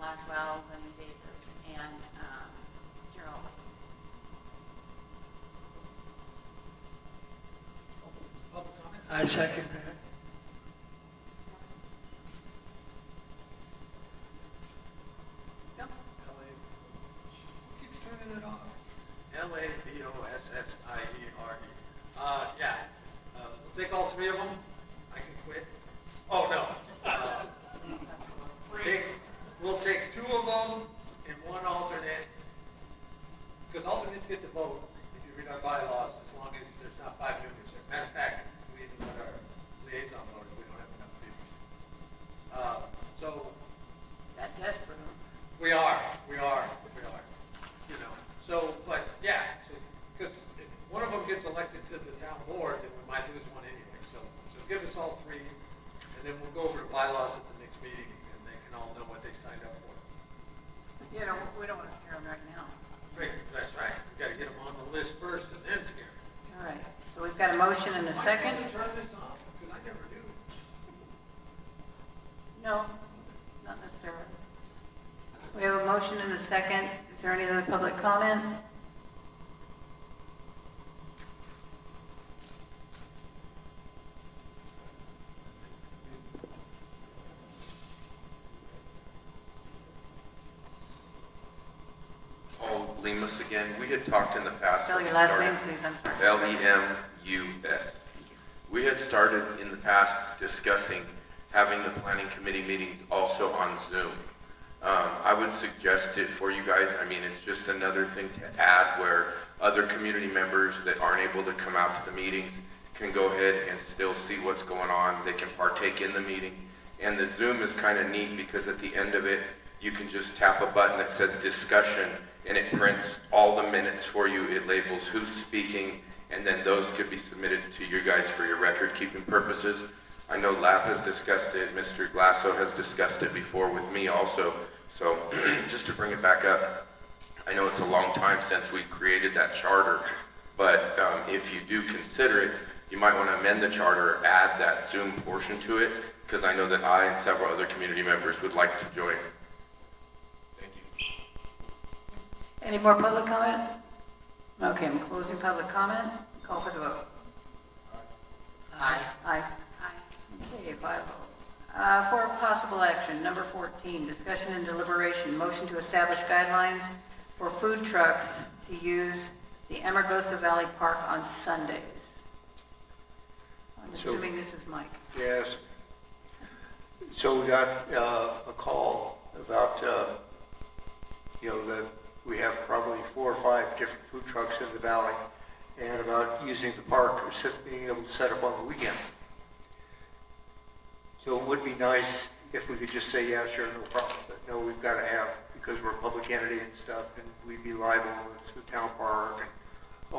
Glassow and David and Gerald. I second that. Keeps turning it off. Labossiere. Yeah. We'll take all three of them. I can quit. Oh, no. We'll take two of them and one alternate. Because alternates get to vote if you read our bylaws, as long as there's not 5 members there. Matter of fact, we even let our liaison vote if we don't have enough people. So That desperate. we are. You know, so, but yeah, because if one of them gets elected to the town board, then we might lose one anyway. So give us all three, and then we'll go over the bylaws at the next meeting, and they can all know what they signed up for. You know, we don't want to scare them right now. Great, that's right. We gotta get them on the list first and then scare them. All right, so we've got a motion and a second. Am I supposed to turn this off? Because I never do. No, not necessarily. We have a motion and a second. Is there any other public comment? Paul Lemus again. We had talked in the past. Spell when your we last started- name, please. I'm sorry. Lemus. We had started in the past discussing having the planning committee meetings also on Zoom. I would suggest it for you guys. I mean, it's just another thing to add where other community members that aren't able to come out to the meetings can go ahead and still see what's going on. They can partake in the meeting. And the Zoom is kind of neat because at the end of it, you can just tap a button that says discussion and it prints all the minutes for you. It labels who's speaking, and then those could be submitted to you guys for your record-keeping purposes. I know Lap has discussed it. Mr. Glassow has discussed it before with me also. So just to bring it back up, I know it's a long time since we created that charter, but if you do consider it, you might want to amend the charter or add that Zoom portion to it, because I know that I and several other community members would like to join. Thank you. Any more public comment? Okay, I'm closing public comment. Call for the vote. Aye. Aye. Okay, 5-0. For possible action, number 14, discussion and deliberation, motion to establish guidelines for food trucks to use the Amargosa Valley Park on Sundays. I'm assuming this is Mike. Yes. So we got a call about, that we have probably 4 or 5 different food trucks in the valley, and about using the park, being able to set up on the weekend. So it would be nice if we could just say, yeah, sure, no problem, but no, we've got to have, because we're a public entity and stuff, and we'd be liable, it's the town park, and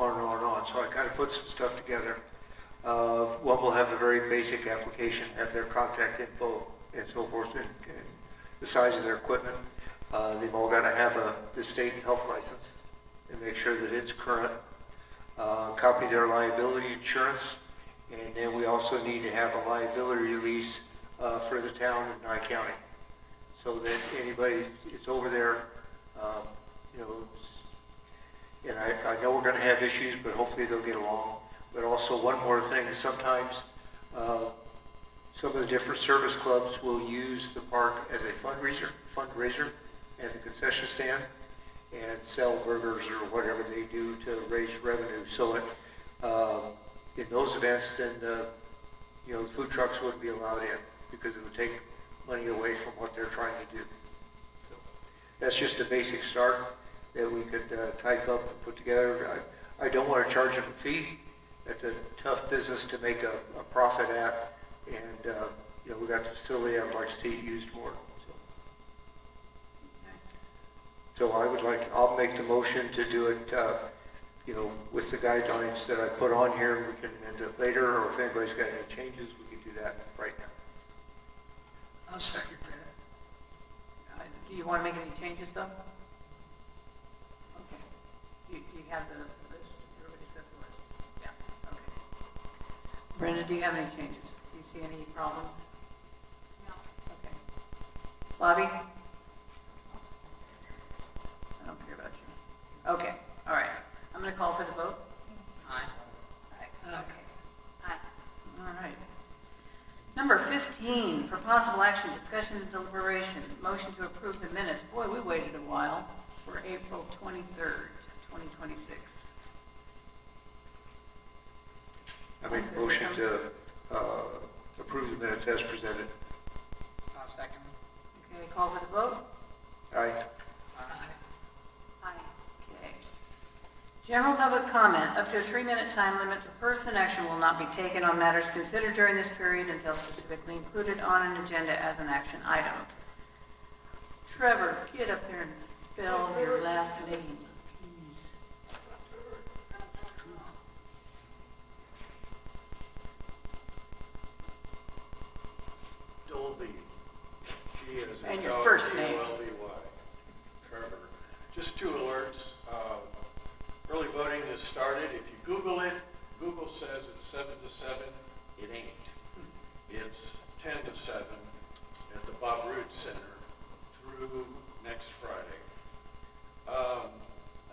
on and on and on. So I kind of put some stuff together. One will have a very basic application, have their contact info and so forth, and the size of their equipment. They've all got to have the state health license and make sure that it's current. Copy their liability insurance, and then we also need to have a liability release for the town of Nye County, so that anybody that's over there, and I know we're going to have issues, but hopefully they'll get along. But also one more thing is sometimes some of the different service clubs will use the park as a fundraiser and a concession stand and sell burgers or whatever they do to raise revenue. So in those events, then the food trucks wouldn't be allowed in because it would take money away from what they're trying to do. So that's just a basic start that we could type up and put together. I don't want to charge them a fee. That's a tough business to make a profit at, and we got the facility I'd like to see it used more. So I'll make the motion to do it, with the guidelines that I put on here. We can amend it later, or if anybody's got any changes, we can do that right now. I'll second that. Do you want to make any changes, though? Okay. Do you have the list? Everybody's got the list? Yeah, okay. Brenda, do you have any changes? Do you see any problems? No. Okay. Bobby? going to call for the vote. Aye. Okay. Aye. All right. Number 15, for possible action, discussion and deliberation, motion to approve the minutes. Boy, we waited a while for April 23rd, 2026. I make a motion to approve the minutes as presented. I'll second. Okay, call for the vote. Aye. Aye. Okay. General public comment, up to a 3-minute time limit per person. Action will not be taken on matters considered during this period until specifically included on an agenda as an action item. Trevor, get up there and spell your last name, please. Dolby. G as in And your dog, first name. D-O-L-B-Y. Trevor. Just 2 alerts. Early voting has started. If you Google it, Google says it's 7 to 7. It ain't. It's 10 to 7 at the Bob Root Center through next Friday.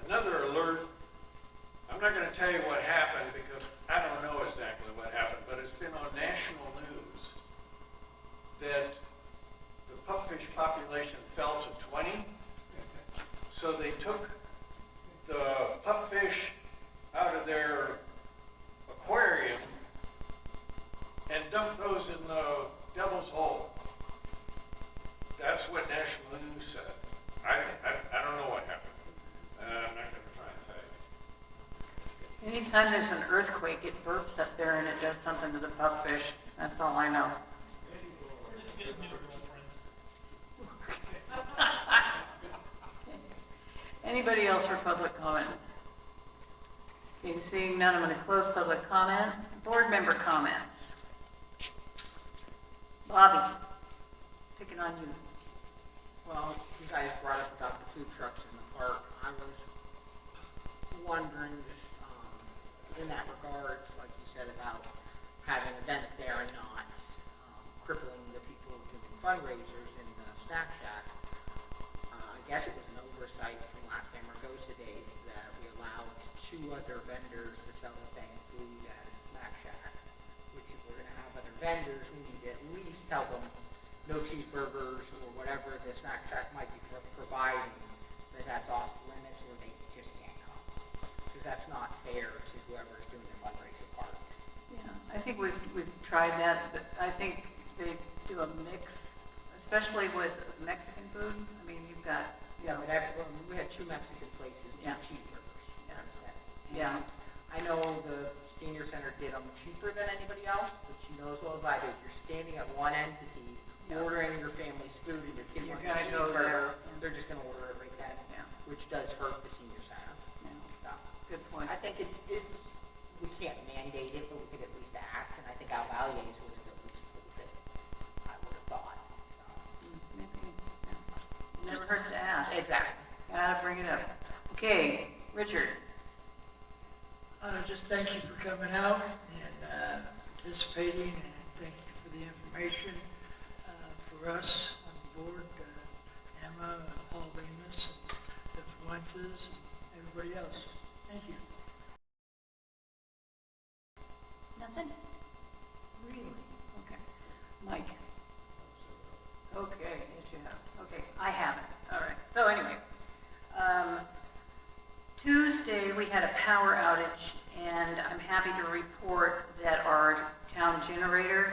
Another alert. I'm not going to tell you what happened because I don't know exactly what happened, but it's been on national news that the pupfish population fell to 20. So they took the pupfish out of their aquarium and dumped those in the Devil's Hole. That's what national news said. I don't know what happened. I'm not going to try and tell you. Anytime there's an earthquake, it burps up there and it does something to the pupfish. That's all I know. We're just getting new girlfriends. Anybody else for public comment? Okay, seeing none, I'm going to close public comment. Board member comments. Bobby, picking on you. Well, you guys brought up about the food trucks in the park. I was wondering, just in that regard, like you said about having events there and not crippling the people doing fundraisers in the snack shack. I guess it was an oversight from last Amargosa days that we allowed 2 other vendors to sell the same food as the snack shack. Which if we're going to have other vendors, we need to at least tell them no cheeseburgers or whatever the snack shack might be providing, that's off limits or they just can't come. Because that's not fair to whoever is doing the fundraiser part. Yeah, I think we've tried that, but I think they do a mix, especially with Mexican food. I mean, you've got, Yeah, but we had 2 Mexican places do cheeseburgers. Yeah. I know the senior center did them cheaper than anybody else, but you know as well as I do, if you're standing at one entity, ordering your family's food and your kids want a cheeseburger, they're just going to order it right then, which does hurt the senior center. So, good point. I think we can't mandate it, but we could at least ask, and I think our values would have at least proved it, I would have thought. So. Never hurts to ask. Exactly. Gotta bring it up. Okay, Richard. Just thank you for coming out and participating, and thank you for the information for us on the board, Emma, Paul Lemus, and the Fuentes, and everybody else. Thank you. Nothing? Really? Okay. Mike? Okay, yes you have. Okay, I haven't. All right. So anyway, Tuesday we had a power outage, and I'm happy to report that our town generator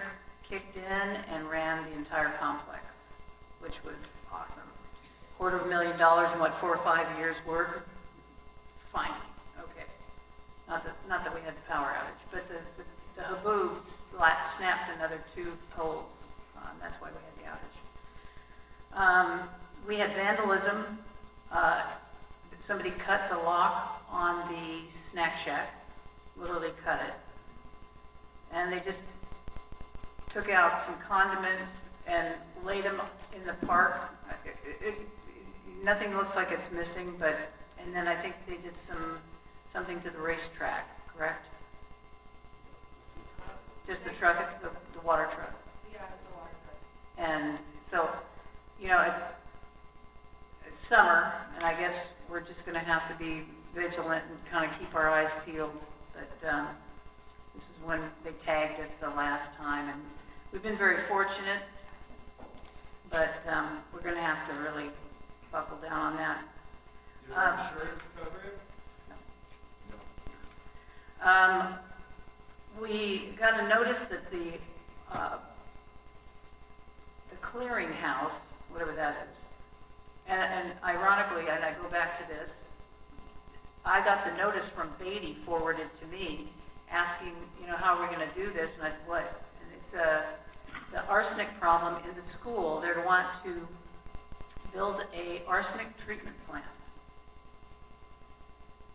kicked in and ran the entire complex, which was awesome. $250,000 in what, 4 or 5 years work? Finally, okay. Not that we had the power outage, but the haboob snapped another 2 poles. That's why we had the outage. We had vandalism. Somebody cut the lock on the snack shack, literally cut it. And they just took out some condiments and laid them in the park. Nothing looks like it's missing, and then I think they did something to the racetrack, correct? Just the truck, the water truck. Yeah, it's a water truck. And so, you know, it's summer, and I guess we're just going to have to be vigilant and kind of keep our eyes peeled. But this is when they tagged us the last time, and we've been very fortunate, but we're going to have to really buckle down on that. Do you have insurance to cover it? No. We got a notice that the clearinghouse, whatever that is, and ironically, and I go back to this, I got the notice from Beatty forwarded to me asking, how are we going to do this? And I said, what? And it's the arsenic problem in the school. They want to build a arsenic treatment plant.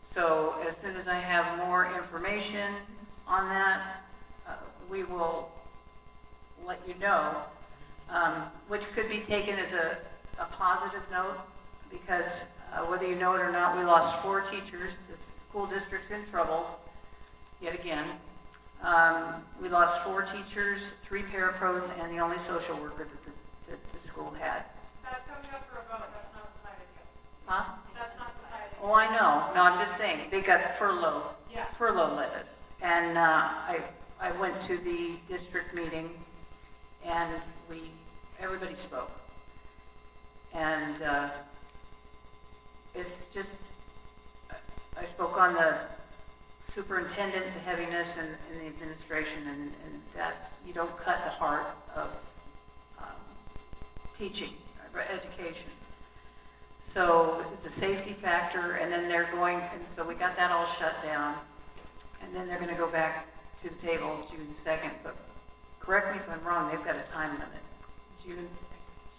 So as soon as I have more information on that, we will let you know, which could be taken as a positive note, because whether you know it or not, we lost 4 teachers. The school district's in trouble yet again. We lost 4 teachers, 3 parapros, and the only social worker that the school had. That's coming up for a vote, that's not decided yet. Huh? That's not decided yet. Oh, I know. No, I'm just saying, they got furlough list. And I went to the district meeting, and everybody spoke. And it's just, I spoke on the superintendent, the heaviness, and the administration, and that's, you don't cut the heart of teaching, education. So it's a safety factor, and then they're going, and so we got that all shut down, and then they're going to go back to the table June 2nd, but correct me if I'm wrong, they've got a time limit. June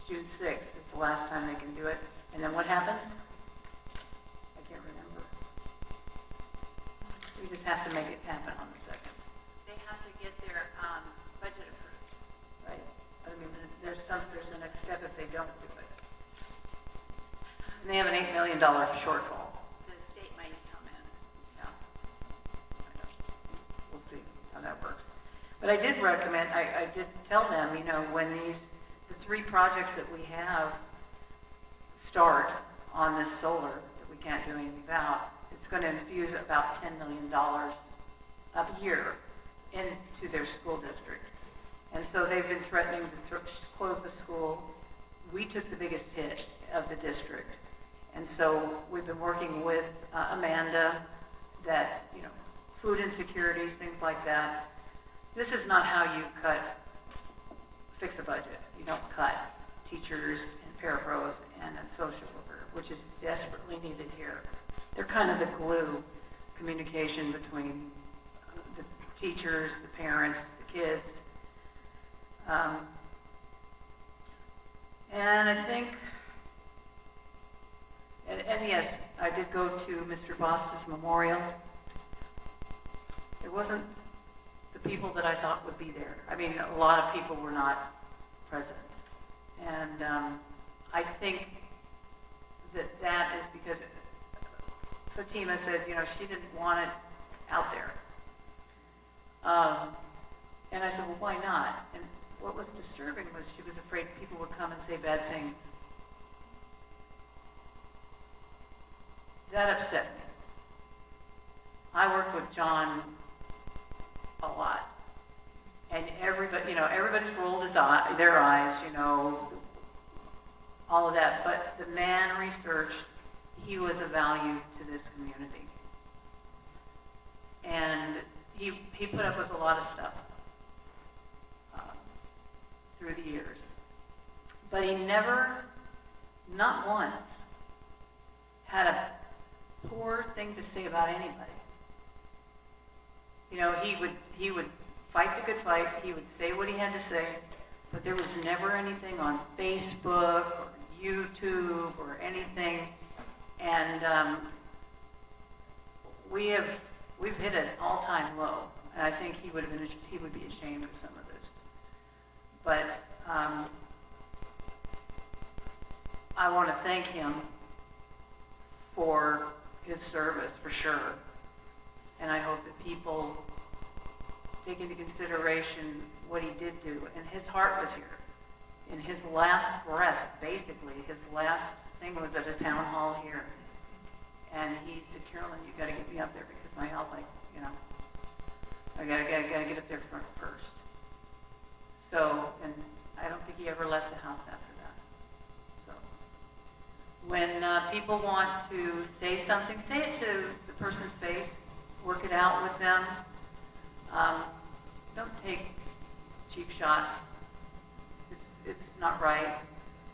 6th is the last time they can do it, and then what happens? I can't remember. We just have to make it happen on the 2nd. They have to get their budget approved. Right. I mean, there's a next step if they don't do it. And they have an $8 million shortfall. The state might come in. Yeah. I know. We'll see how that works. But I did recommend, I did tell them, when the 3 projects that we have start on this solar that we can't do anything about, it's going to infuse about $10 million a year into their school district. And so they've been threatening to close the school. We took the biggest hit of the district. And so we've been working with Amanda that, food insecurities, things like that. This is not how you fix a budget. You don't cut teachers and parapros and a social worker, which is desperately needed here. They're kind of the glue, communication between the teachers, the parents, the kids. And I think, and yes, I did go to Mr. Bosta's memorial. It wasn't the people that I thought would be there. I mean, a lot of people were not present. And I think that is because Fatima said, she didn't want it out there. And I said, well, why not? And what was disturbing was she was afraid people would come and say bad things. That upset me. I worked with John a lot. And everybody, everybody's rolled their eyes, all of that. But the man researched, he was a value to this community. And he put up with a lot of stuff through the years. But he never, not once, had a poor thing to say about anybody. He would fight the good fight, he would say what he had to say, but there was never anything on Facebook or YouTube or anything. And we've hit an all-time low, and I think he would be ashamed of some of this. But I want to thank him for his service, for sure. And I hope that people take into consideration what he did do. And his heart was here. In his last breath, basically, his last thing was at a town hall here. And he said, Carolyn, you gotta get me up there because my health, like, you know, I gotta get up there first. So, and I don't think he ever left the house after that. So, when people want to say something, say it to the person's face, work it out with them. Don't take cheap shots. It's not right.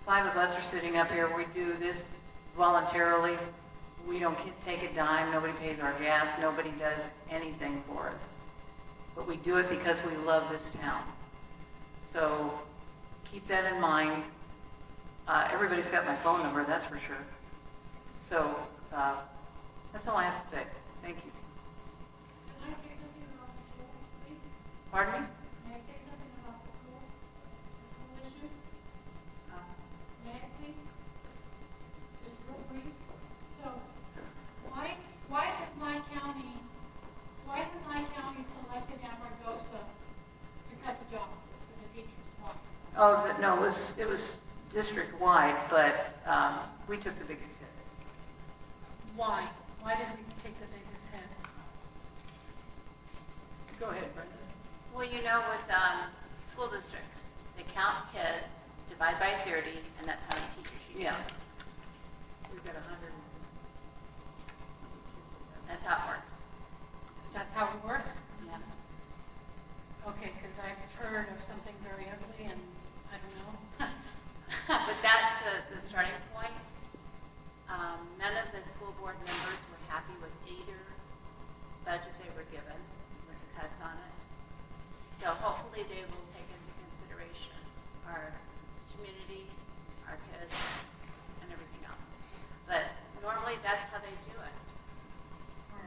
5 of us are sitting up here. We do this voluntarily. We don't take a dime. Nobody pays our gas. Nobody does anything for us. But we do it because we love this town. So keep that in mind. Everybody's got my phone number, that's for sure. So that's all I have to say. Thank you. Can I say something about the school, please? Pardon me? May I say something about the school issue? May I please? Just real brief. So, why has Nye County selected Amargosa to cut the jobs for the teachers? Why? Oh, no, it was district-wide, but we took the biggest hit. Why? Why did we take the biggest hit? Go ahead, Brenda. Well, you know, with school districts, they count kids, divide by 30, and that's how many teachers you Yeah. get. We've got 100. That's how it works. That's how it works? Yeah. Okay, because I've heard of something very ugly and I don't know. But that's the starting point. None of the school board members were happy with either budget they were given, with the cuts on it. So hopefully they will take into consideration our community, our kids, and everything else. But normally that's how they do it.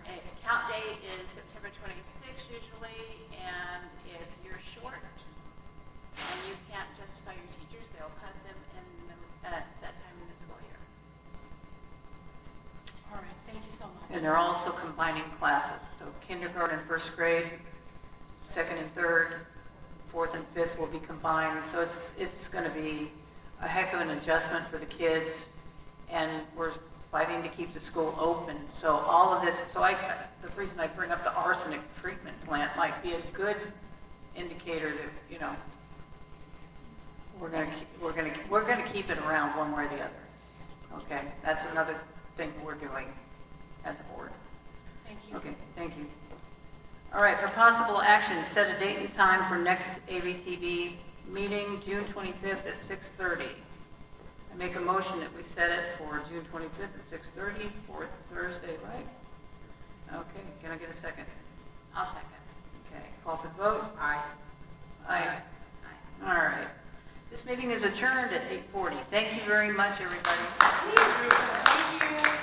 A count date is September 26th usually, and if you're short and you can't justify your teachers, they'll cut them at that time in the school year. All right, thank you so much. And they're also combining classes. So kindergarten, first grade, second and third, fourth and fifth will be combined. So it's going to be a heck of an adjustment for the kids. And we're fighting to keep the school open. So all of this, the reason I bring up the arsenic treatment plant might be a good indicator that, you know, we're going to keep it around one way or the other. Okay, that's another thing we're doing as a board. Thank you. Okay, thank you. All right, for possible action, set a date and time for next AVTV meeting, June 25th at 6:30. I make a motion that we set it for June 25th at 6:30, fourth Thursday, right? Okay, can I get a second? I'll second. Okay, call for the vote? Aye. Aye. All right. This meeting is adjourned at 8:40. Thank you very much, everybody. Thank you.